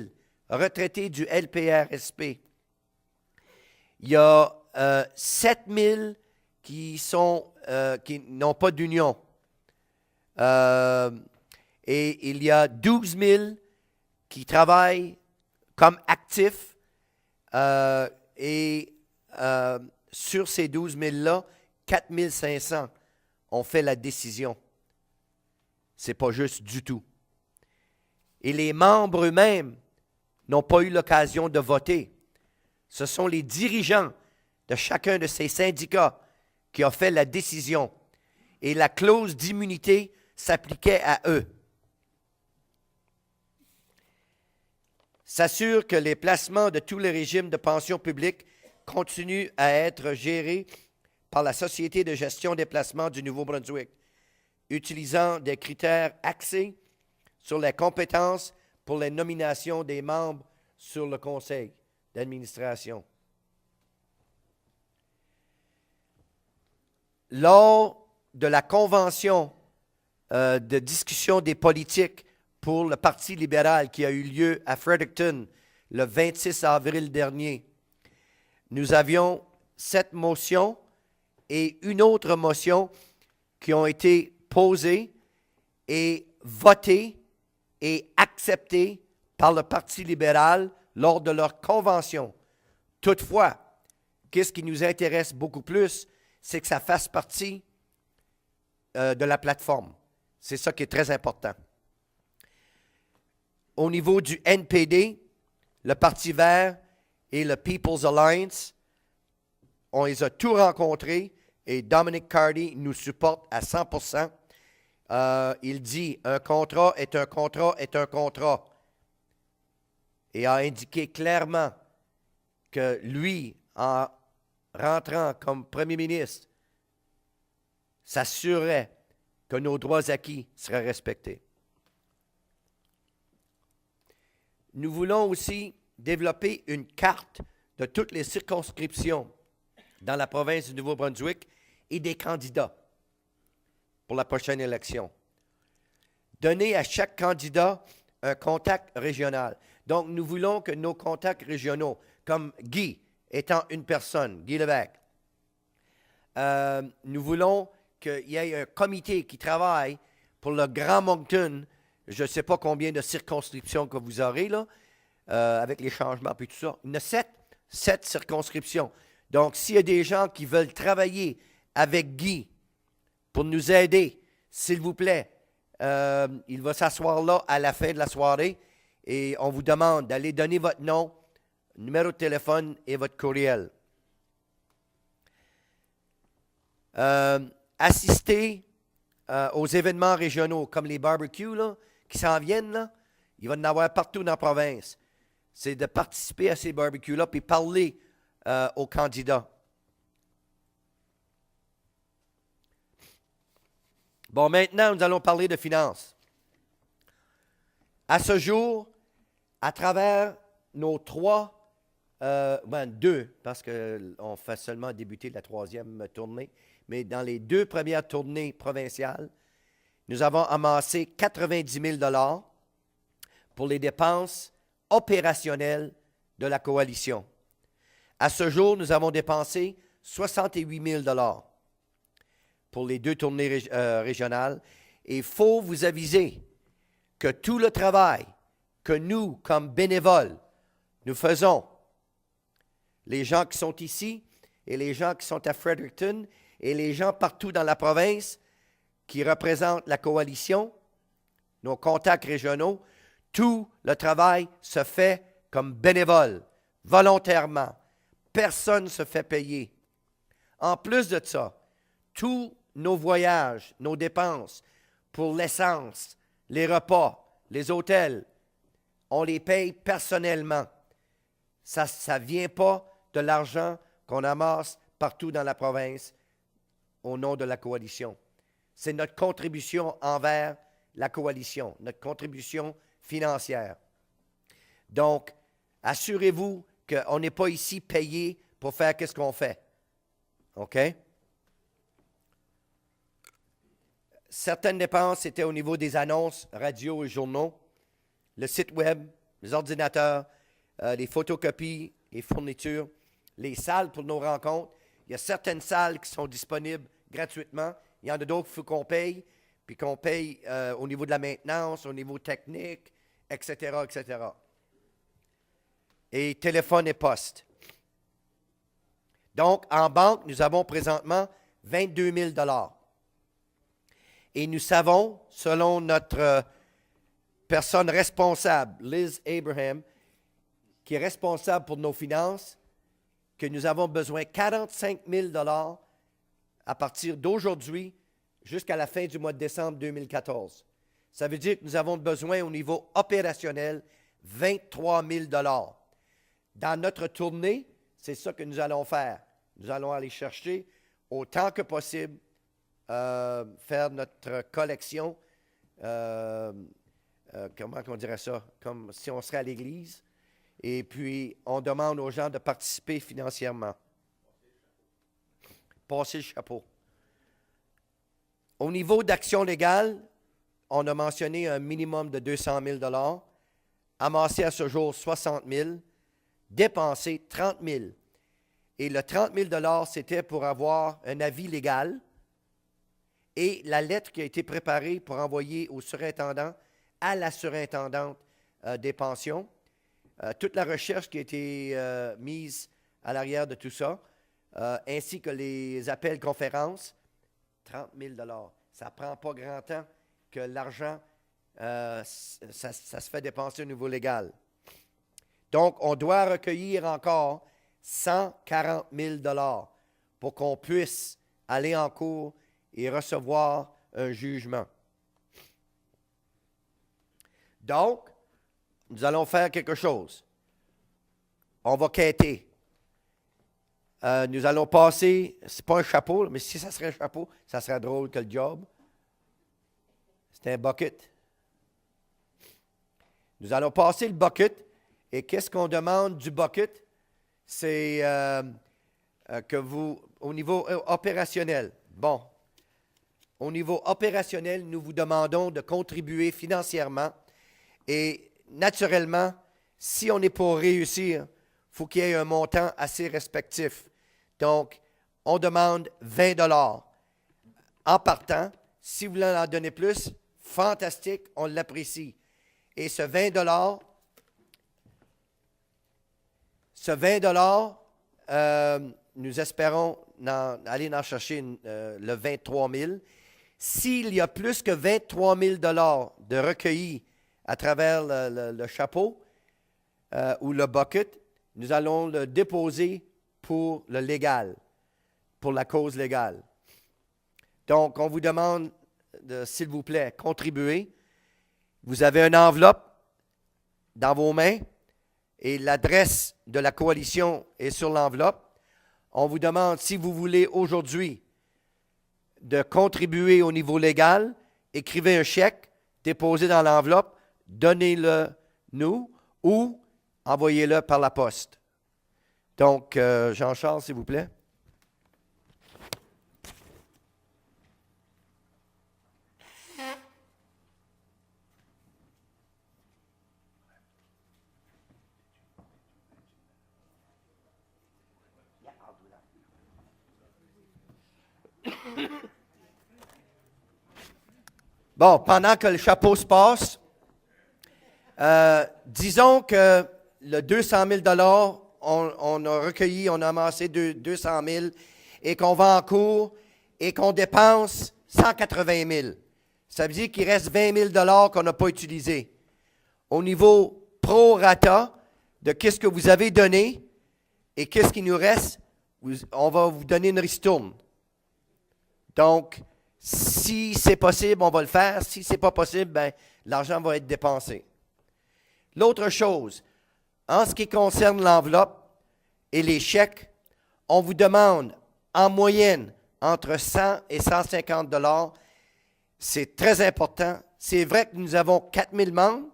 Speaker 1: retraités du LPRSP. Il y a 7 000 qui n'ont pas d'union. Et il y a 12 000 qui travaillent comme actifs. Sur ces 12 000-là, 4 500 ont fait la décision. Ce n'est pas juste du tout. Et les membres eux-mêmes n'ont pas eu l'occasion de voter. Ce sont les dirigeants de chacun de ces syndicats qui ont fait la décision. Et la clause d'immunité s'appliquait à eux. S'assure que les placements de tous les régimes de pension publique continuent à être gérés par la Société de gestion des placements du Nouveau-Brunswick, utilisant des critères axés sur les compétences pour les nominations des membres sur le conseil d'administration. Lors de la convention de discussion des politiques pour le Parti libéral qui a eu lieu à Fredericton le 26 avril dernier, nous avions 7 motions et une autre motion qui ont été posées et votées et acceptées par le Parti libéral lors de leur convention. Toutefois, qu'est-ce qui nous intéresse beaucoup plus, c'est que ça fasse partie de la plateforme. C'est ça qui est très important. Au niveau du NPD, le Parti vert et le People's Alliance, on les a tous rencontrés et Dominic Cardy nous supporte à 100%. Il dit « Un contrat est un contrat est un contrat » et a indiqué clairement que lui, en rentrant comme premier ministre, s'assurerait que nos droits acquis seraient respectés. Nous voulons aussi développer une carte de toutes les circonscriptions dans la province du Nouveau-Brunswick et des candidats pour la prochaine élection. Donner à chaque candidat un contact régional. Donc, nous voulons que nos contacts régionaux, comme Guy étant une personne, Guy Lévesque, nous voulons qu'il y ait un comité qui travaille pour le Grand Moncton. Je ne sais pas combien de circonscriptions que vous aurez, là, avec les changements et tout ça. Il y en a 7 circonscriptions. Donc, s'il y a des gens qui veulent travailler avec Guy pour nous aider, s'il vous plaît, il va s'asseoir là à la fin de la soirée et on vous demande d'aller donner votre nom, numéro de téléphone et votre courriel. Assister aux événements régionaux comme les barbecues là, qui s'en viennent, là, il va y en avoir partout dans la province. C'est de participer à ces barbecues-là puis parler aux candidats. Bon, maintenant, nous allons parler de finances. À ce jour, à travers nos deux, parce qu'on fait seulement débuter la troisième tournée, mais dans les deux premières tournées provinciales, nous avons amassé 90 000 pour les dépenses opérationnelles de la coalition. À ce jour, nous avons dépensé 68 000 pour les deux tournées régionales. Et il faut vous aviser que tout le travail que nous, comme bénévoles, nous faisons, les gens qui sont ici et les gens qui sont à Fredericton et les gens partout dans la province qui représentent la coalition, nos contacts régionaux, tout le travail se fait comme bénévole, volontairement. Personne ne se fait payer. En plus de ça, tous nos voyages, nos dépenses pour l'essence, les repas, les hôtels, on les paye personnellement. Ça ne vient pas de l'argent qu'on amasse partout dans la province au nom de la coalition. C'est notre contribution envers la coalition, notre contribution financière. Donc, assurez-vous qu'on n'est pas ici payé pour faire ce qu'on fait. OK? Certaines dépenses étaient au niveau des annonces, radio et journaux, le site web, les ordinateurs, les photocopies, les fournitures, les salles pour nos rencontres. Il y a certaines salles qui sont disponibles gratuitement. Il y en a d'autres qu'il faut qu'on paye, puis qu'on paye au niveau de la maintenance, au niveau technique, etc., etc. Et téléphone et poste. Donc, en banque, nous avons présentement 22 000 Et nous savons, selon notre personne responsable, Liz Abraham, qui est responsable pour nos finances, que nous avons besoin de 45 000 à partir d'aujourd'hui jusqu'à la fin du mois de décembre 2014. Ça veut dire que nous avons besoin au niveau opérationnel 23 000 Dans notre tournée, c'est ça que nous allons faire. Nous allons aller chercher autant que possible, faire notre collection, comment on dirait ça, comme si on serait à l'église, et puis on demande aux gens de participer financièrement. Passer le chapeau. Au niveau d'action légale, on a mentionné un minimum de 200 000 amassé à ce jour 60 000 dépensé 30 000 Et le 30 000 c'était pour avoir un avis légal et la lettre qui a été préparée pour envoyer au surintendant, à la surintendante des pensions. Toute la recherche qui a été mise à l'arrière de tout ça, ainsi que les appels conférences, 30 000 Ça ne prend pas grand temps que l'argent, ça se fait dépenser au niveau légal. Donc, on doit recueillir encore 140 000 pour qu'on puisse aller en cours et recevoir un jugement. Donc, nous allons faire quelque chose. On va quêter. Nous allons passer, c'est pas un chapeau, mais si ça serait un chapeau, ça serait drôle que le job. C'est un bucket. Nous allons passer le bucket. Et qu'est-ce qu'on demande du bucket? C'est que vous, au niveau opérationnel, bon, au niveau opérationnel, nous vous demandons de contribuer financièrement. Et naturellement, si on est pour réussir, il faut qu'il y ait un montant assez respectif. Donc, on demande 20 en partant. Si vous voulez en donner plus, fantastique, on l'apprécie. Et ce 20 nous espérons aller en chercher le 23 000 S'il y a plus que 23 000 de recueillis à travers le chapeau ou le bucket, nous allons le déposer pour le légal, pour la cause légale. Donc, on vous demande, s'il vous plaît, contribuer. Vous avez une enveloppe dans vos mains et l'adresse de la coalition est sur l'enveloppe. On vous demande si vous voulez aujourd'hui de contribuer au niveau légal, écrivez un chèque, déposez dans l'enveloppe, donnez-le nous ou envoyez-le par la poste. Donc, Jean-Charles, s'il vous plaît. Bon, pendant que le chapeau se passe, disons que le 200 000 on a recueilli, on a amassé 200 000 et qu'on va en cours et qu'on dépense 180 000. Ça veut dire qu'il reste 20 000 qu'on n'a pas utilisé. Au niveau pro-rata de qu'est-ce que vous avez donné et qu'est-ce qui nous reste, on va vous donner une ristourne. Donc, si c'est possible, on va le faire. Si ce n'est pas possible, ben, l'argent va être dépensé. L'autre chose, en ce qui concerne l'enveloppe et les chèques, on vous demande en moyenne entre 100 et 150 $. C'est très important. C'est vrai que nous avons 4 000 membres,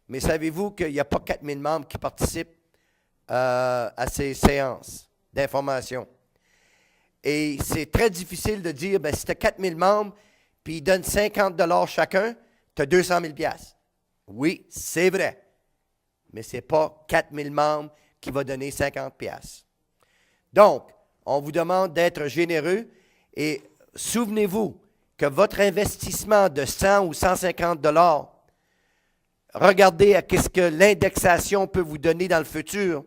Speaker 1: mais savez-vous qu'il n'y a pas 4 000 membres qui participent à ces séances d'information? Et c'est très difficile de dire, ben, si tu as 4 000 membres, puis ils donnent 50 $ chacun, tu as 200 000 $. Oui, c'est vrai. Mais ce n'est pas 4 000 membres qui vont donner 50 $. Donc, on vous demande d'être généreux et souvenez-vous que votre investissement de 100 ou 150 $, regardez à ce que l'indexation peut vous donner dans le futur.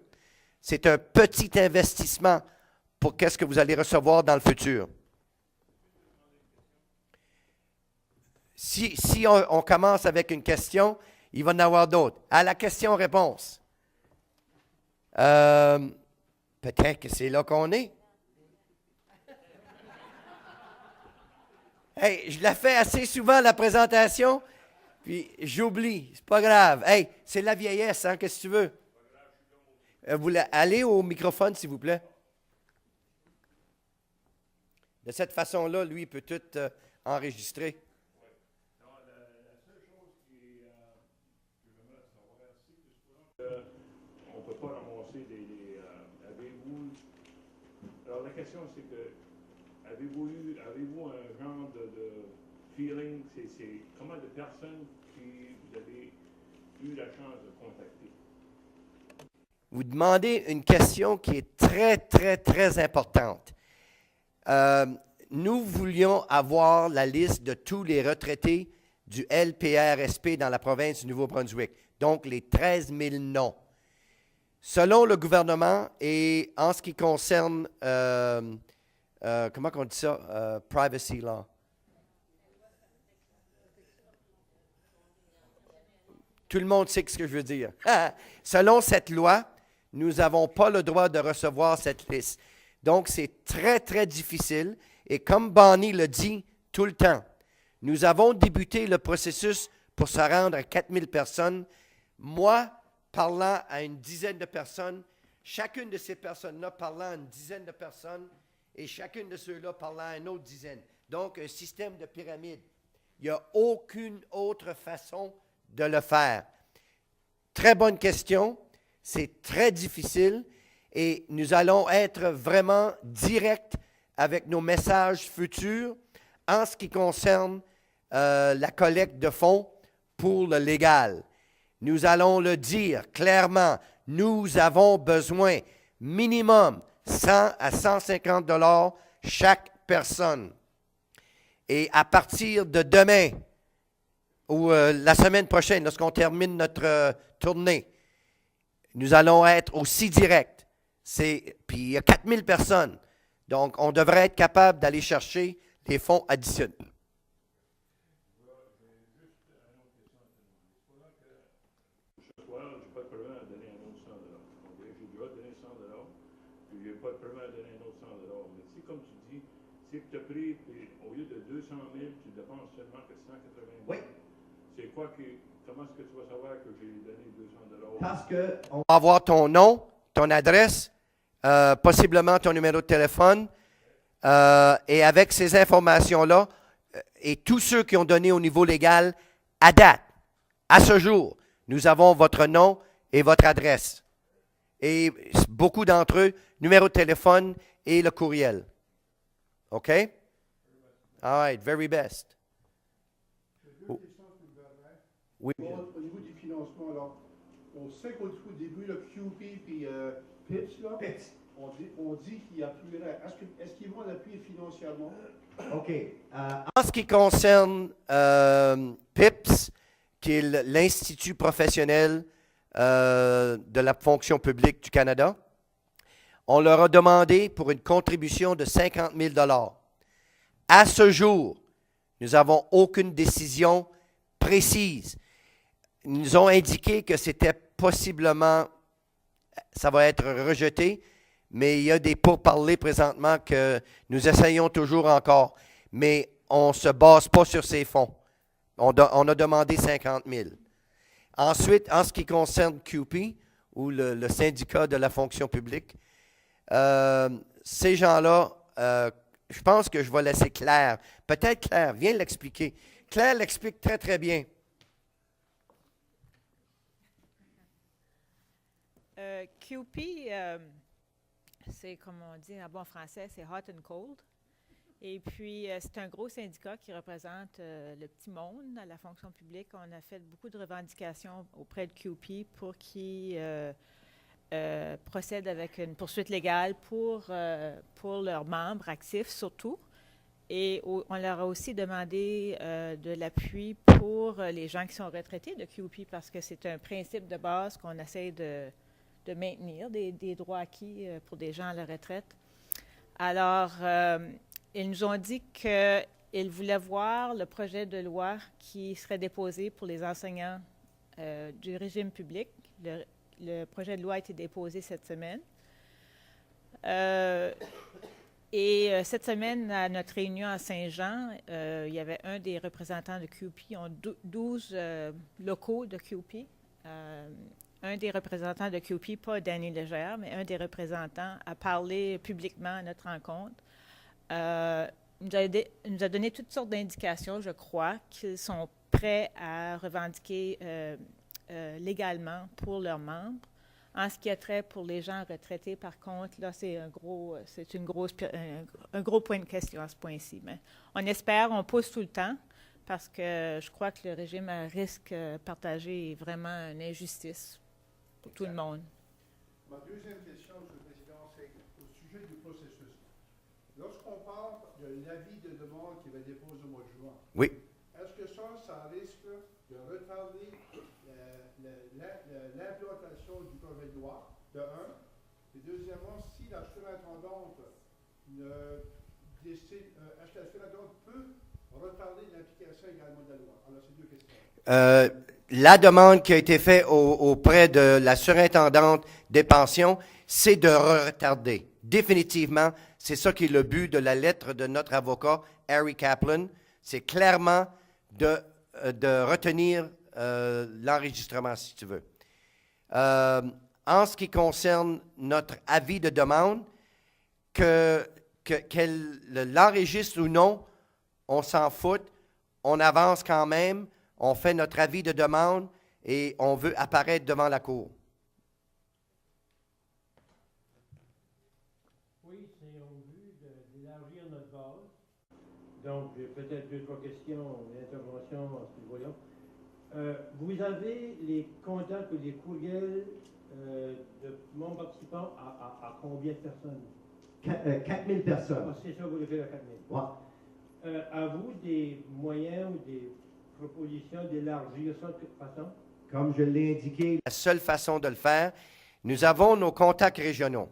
Speaker 1: C'est un petit investissement pour qu'est-ce que vous allez recevoir dans le futur. Si on commence avec une question, il va y en avoir d'autres. À la question-réponse, peut-être que c'est là qu'on est. Hey, je la fais assez souvent, la présentation, puis j'oublie. C'est pas grave. Hey, c'est la vieillesse, hein, qu'est-ce que tu veux? Allez au microphone, s'il vous plaît. De cette façon-là, lui, il peut tout enregistrer.
Speaker 3: Oui. Non, la seule chose que j'aimerais savoir, c'est qu'on ne peut pas ramasser avez-vous... Alors, la question, c'est que avez-vous un genre de feeling, comment de personnes que vous avez eu la chance de contacter?
Speaker 1: Vous demandez une question qui est très, très, très importante. Nous voulions avoir la liste de tous les retraités du LPRSP dans la province du Nouveau-Brunswick, donc les 13 000 noms. Selon le gouvernement et en ce qui concerne, comment on dit ça, privacy law. Tout le monde sait ce que je veux dire. Selon cette loi, nous n'avons pas le droit de recevoir cette liste. Donc, c'est très, très difficile. Et comme Bonnie le dit tout le temps, nous avons débuté le processus pour se rendre à 4 000 personnes. Moi, parlant à une dizaine de personnes, chacune de ces personnes-là parlant à une dizaine de personnes, et chacune de ceux-là parlant à une autre dizaine. Donc, un système de pyramide. Il n'y a aucune autre façon de le faire. Très bonne question. C'est très difficile. Et nous allons être vraiment directs avec nos messages futurs en ce qui concerne la collecte de fonds pour le légal. Nous allons le dire clairement, nous avons besoin minimum 100 à 150 $ chaque personne. Et à partir de demain ou la semaine prochaine, lorsqu'on termine notre tournée, nous allons être aussi directs. Puis il y a 4 000 personnes. Donc, on devrait être capable d'aller chercher les fonds additionnels.
Speaker 3: Ce soir, je n'ai pas de problème à donner un autre 100 $. Okay? J'ai le droit de donner 100 $, puis je n'ai pas de problème à donner un autre 100 $. Mais si, comme tu dis, si tu as pris, puis au lieu de 200 000, tu dépenses seulement que 180 000.
Speaker 1: Oui.
Speaker 3: C'est quoi comment est-ce que tu vas savoir que j'ai donné 200 $?
Speaker 1: Parce qu'on va avoir ton nom, ton adresse, possiblement ton numéro de téléphone. Et avec ces informations-là, et tous ceux qui ont donné au niveau légal, à date, à ce jour, nous avons votre nom et votre adresse. Et beaucoup d'entre eux, numéro de téléphone et le courriel. OK? All right, very best.
Speaker 4: Deux questions que vous avez.
Speaker 1: Oui.
Speaker 4: Au niveau du financement, alors, on sait qu'au début, le QP puis PIPS, là, on dit qu'il appuierait. Est-ce qu'ils vont l'appuyer financièrement?
Speaker 5: OK.
Speaker 1: En ce qui concerne PIPS, qui est l'Institut professionnel de la fonction publique du Canada, on leur a demandé pour une contribution de 50 000 $. À ce jour, nous n'avons aucune décision précise. Ils nous ont indiqué que c'était possiblement, ça va être rejeté, mais il y a des pourparlers présentement que nous essayons toujours encore. Mais on ne se base pas sur ces fonds. On a demandé 50 000. Ensuite, en ce qui concerne QP, ou le syndicat de la fonction publique, ces gens-là, je pense que je vais laisser Claire. Peut-être Claire, viens l'expliquer. Claire l'explique très, très bien.
Speaker 6: QP, c'est comme on dit en bon français, c'est hot and cold. Et puis, c'est un gros syndicat qui représente le petit monde à la fonction publique. On a fait beaucoup de revendications auprès de QP pour qu'ils procèdent avec une poursuite légale pour leurs membres actifs surtout. Et on leur a aussi demandé de l'appui pour les gens qui sont retraités de QP parce que c'est un principe de base qu'on essaie de maintenir, des droits acquis pour des gens à la retraite. Alors, ils nous ont dit qu'ils voulaient voir le projet de loi qui serait déposé pour les enseignants du régime public. Le projet de loi a été déposé cette semaine. Cette semaine, à notre réunion à Saint-Jean, il y avait un des représentants de QP. Ils ont 12 locaux de QP. Un des représentants de QP, pas Danny Legère, mais un des représentants a parlé publiquement à notre rencontre. Il nous a donné toutes sortes d'indications, je crois, qu'ils sont prêts à revendiquer légalement pour leurs membres. En ce qui a trait pour les gens retraités, par contre, là, c'est un gros point de question à ce point-ci. Mais on espère, on pousse tout le temps, parce que je crois que le régime à risque partagé est vraiment une injustice pour tout le monde.
Speaker 4: Ma deuxième question, M. le Président, c'est au sujet du processus. Lorsqu'on parle de l'avis de demande qui va être déposé au mois de juin,
Speaker 1: Oui.
Speaker 4: est-ce que ça risque de retarder l'implantation du projet de loi, de un, et deuxièmement, si la surintendante décide, est-ce que la surintendante peut retarder l'application également de la loi? Alors, c'est deux questions.
Speaker 1: La demande qui a été faite auprès de la surintendante des pensions, c'est de retarder. Définitivement, c'est ça qui est le but de la lettre de notre avocat, Harry Kaplan. C'est clairement de retenir l'enregistrement, si tu veux. En ce qui concerne notre avis de demande, qu'elle l'enregistre ou non, on s'en fout, on avance quand même, on fait notre avis de demande et on veut apparaître devant la Cour.
Speaker 7: Oui, c'est en vue d'élargir notre base. Donc, j'ai peut-être deux, trois questions d'intervention à ce niveau-là. Vous avez les contacts ou les courriels de membres participants à combien de personnes?
Speaker 5: 4 000 personnes.
Speaker 7: Ah, c'est ça, vous le faites à 4 000.
Speaker 5: Ouais.
Speaker 7: Avez-vous des moyens ou des propositions d'élargir ça de toute façon?
Speaker 5: Comme je l'ai indiqué,
Speaker 1: La seule façon de le faire, nous avons nos contacts régionaux.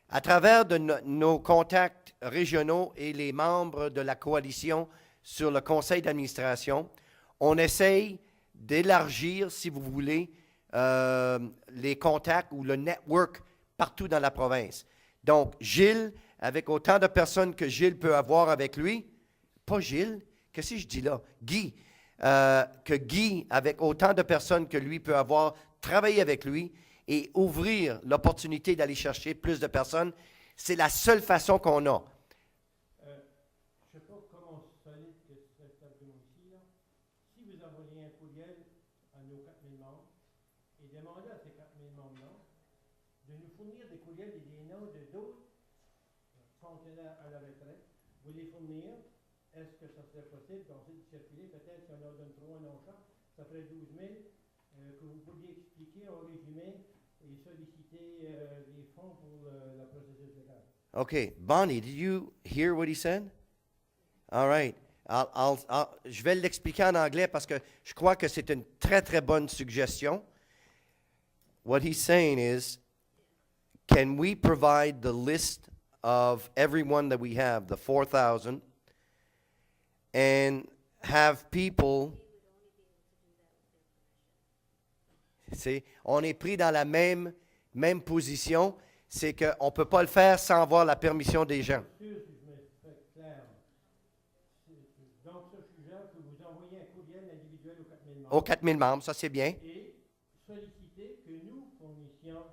Speaker 1: À travers nos contacts régionaux et les membres de la coalition sur le conseil d'administration, on essaye d'élargir, si vous voulez, les contacts ou le network partout dans la province. Donc, Gilles, avec autant de personnes que Gilles peut avoir avec lui, pas Gilles, qu'est-ce que je dis là? Guy. Que Guy, avec autant de personnes que lui peut avoir, travailler avec lui et ouvrir l'opportunité d'aller chercher plus de personnes, c'est la seule façon qu'on a.
Speaker 7: demandé à ces 4000 membres de nous fournir des courriels et des noms de d'autres fonctionnaires à la retraite. Vous les fournir. Est-ce que ça serait possible d'ensuite de circuler? Peut-être si on leur donne 3 noms chaque, ça ferait 12 000. Que vous pourriez expliquer en résumé et solliciter les fonds pour le processus légal.
Speaker 1: Okay, Bonnie, did you hear what he said? All right. Je vais l'expliquer en anglais parce que je crois que c'est une très, très bonne suggestion. What he's saying is, can we provide the list of everyone that we have, the 4,000, and have people... On est pris dans la même position, c'est qu'on ne peut pas le faire sans avoir la permission des gens.
Speaker 7: Sûr, si je me fais clair. Donc, ça, je suggère que vous envoyez un courriel individuel aux 4000 membres.
Speaker 1: Aux 4000 membres, ça c'est bien.
Speaker 7: Et solliciter que nous fournissions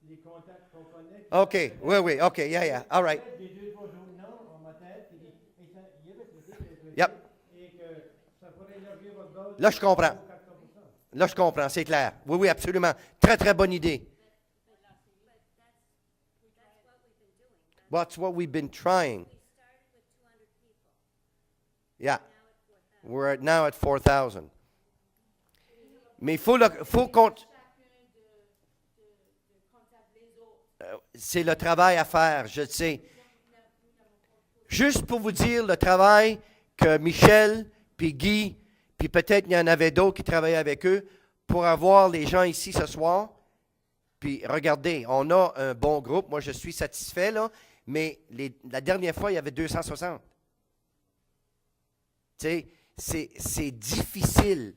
Speaker 7: les contacts qu'on connaît.
Speaker 1: OK, oui, OK, yeah, all right.
Speaker 7: Des 2-3 autres noms en ma tête, et ça y est retraité,
Speaker 1: Yep.
Speaker 7: et que ça pourrait élargir votre base.
Speaker 1: Là, je comprends. Là, je comprends, c'est clair. Oui, oui, absolument. Très, très bonne idée. That's what we've been trying. Yeah. We're now at 4,000. Mais il faut qu'on... C'est le travail à faire, je le sais. Juste pour vous dire le travail que Michel, puis Guy, puis peut-être il y en avait d'autres qui travaillaient avec eux pour avoir les gens ici ce soir. Puis regardez, on a un bon groupe. Moi, je suis satisfait, là. Mais la dernière fois, il y avait 260. Tu sais, c'est difficile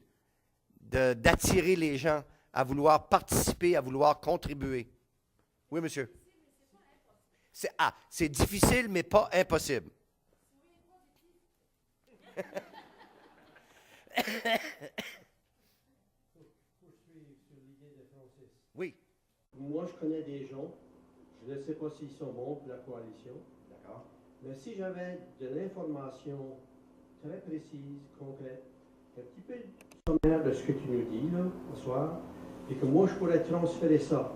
Speaker 1: d'attirer les gens à vouloir participer, à vouloir contribuer. Oui, monsieur. C'est difficile, mais pas impossible. Oui.
Speaker 7: Moi, je connais des gens, je ne sais pas s'ils sont bons pour la coalition.
Speaker 1: D'accord.
Speaker 7: Mais si j'avais de l'information très précise, concrète, un petit peu sommaire de ce que tu nous dis, là, ce soir, et que moi, je pourrais transférer ça,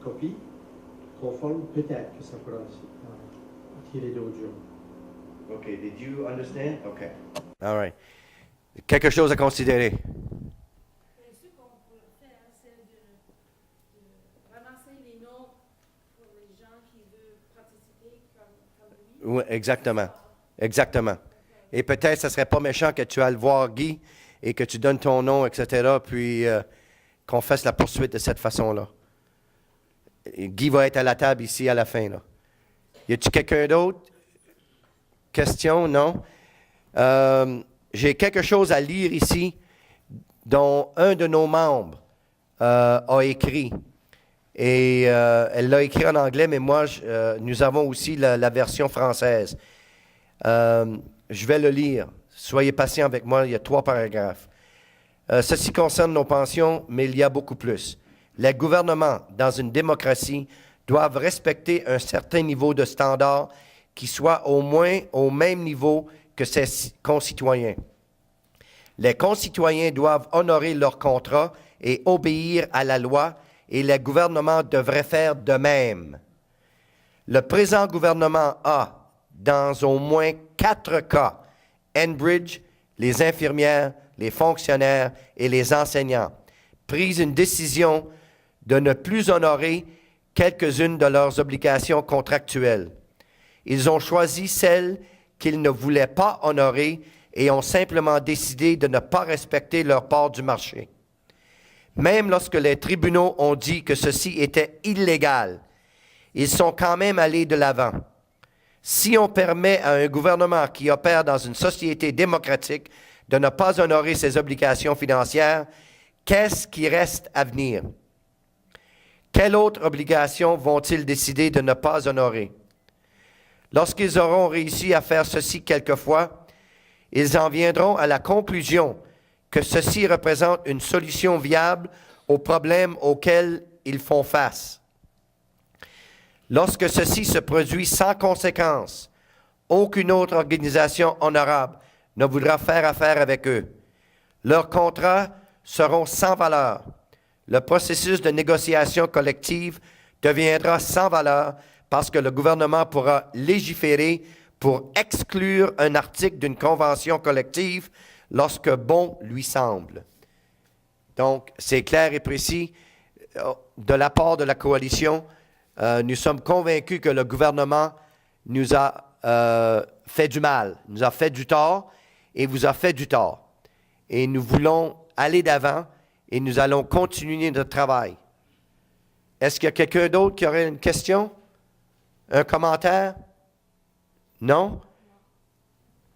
Speaker 7: copie, conforme, peut-être que ça pourra attirer d'autres gens.
Speaker 1: OK. Did you understand? OK. All right. Quelque chose à considérer.
Speaker 8: Ce qu'on peut faire, c'est de ramasser les noms pour les gens qui veulent participer comme lui.
Speaker 1: Oui, exactement. Exactement. Et peut-être ce ne serait pas méchant que tu ailles voir Guy et que tu donnes ton nom, etc., puis qu'on fasse la poursuite de cette façon-là. Et Guy va être à la table ici à la fin, là. Y a-t-il quelqu'un d'autre? Question? Non? J'ai quelque chose à lire ici dont un de nos membres a écrit. Et elle l'a écrit en anglais, mais moi, nous avons aussi la version française. Je vais le lire. Soyez patient avec moi, il y a 3 paragraphes. Ceci concerne nos pensions, mais il y a beaucoup plus. Les gouvernements, dans une démocratie, doivent respecter un certain niveau de standard qui soit au moins au même niveau que ses concitoyens. Les concitoyens doivent honorer leurs contrats et obéir à la loi, et les gouvernements devraient faire de même. Le présent gouvernement a, dans au moins 4 cas, Enbridge, les infirmières, les fonctionnaires et les enseignants, pris une décision de ne plus honorer quelques-unes de leurs obligations contractuelles. Ils ont choisi celles qu'ils ne voulaient pas honorer et ont simplement décidé de ne pas respecter leur part du marché. Même lorsque les tribunaux ont dit que ceci était illégal, ils sont quand même allés de l'avant. Si on permet à un gouvernement qui opère dans une société démocratique de ne pas honorer ses obligations financières, qu'est-ce qui reste à venir? Quelle autre obligation vont-ils décider de ne pas honorer? Lorsqu'ils auront réussi à faire ceci quelquefois, ils en viendront à la conclusion que ceci représente une solution viable aux problèmes auxquels ils font face. Lorsque ceci se produit sans conséquence, aucune autre organisation honorable ne voudra faire affaire avec eux. Leurs contrats seront sans valeur. le processus de négociation collective deviendra sans valeur parce que le gouvernement pourra légiférer pour exclure un article d'une convention collective lorsque bon lui semble. Donc, c'est clair et précis. De la part de la coalition, nous sommes convaincus que le gouvernement nous a fait du mal, nous a fait du tort et vous a fait du tort. Et nous voulons aller d'avant et nous allons continuer notre travail. Est-ce qu'il y a quelqu'un d'autre qui aurait une question? Un commentaire? Non?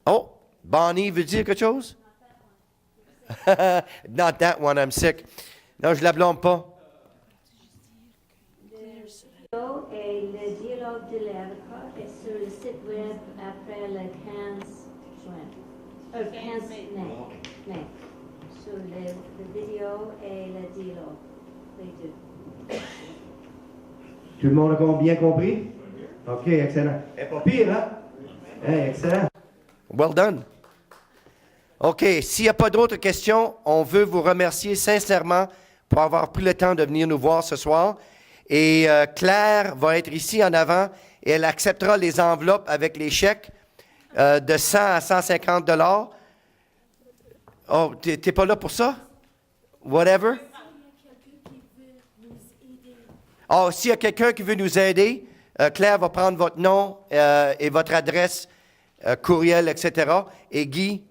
Speaker 1: Oh, Bonnie veut dire quelque chose? Not that one, I'm sick. Non, je ne la blâme pas.
Speaker 9: Et le dialogue de l'avocat est sur le site web après le 15 juin. 15 mai. Sur la vidéo et le dialogue. Les deux.
Speaker 5: Tout le monde a bien compris? OK, excellent. Eh, pas pire, hein? Hey, excellent.
Speaker 1: Well done. OK, s'il n'y a pas d'autres questions, on veut vous remercier sincèrement pour avoir pris le temps de venir nous voir ce soir. Et Claire va être ici en avant et elle acceptera les enveloppes avec les chèques de 100 à 150 $. Oh, t'es pas là pour ça? Whatever? Oh, s'il y a quelqu'un qui veut nous aider, Claire va prendre votre nom et votre adresse, courriel, etc. Et Guy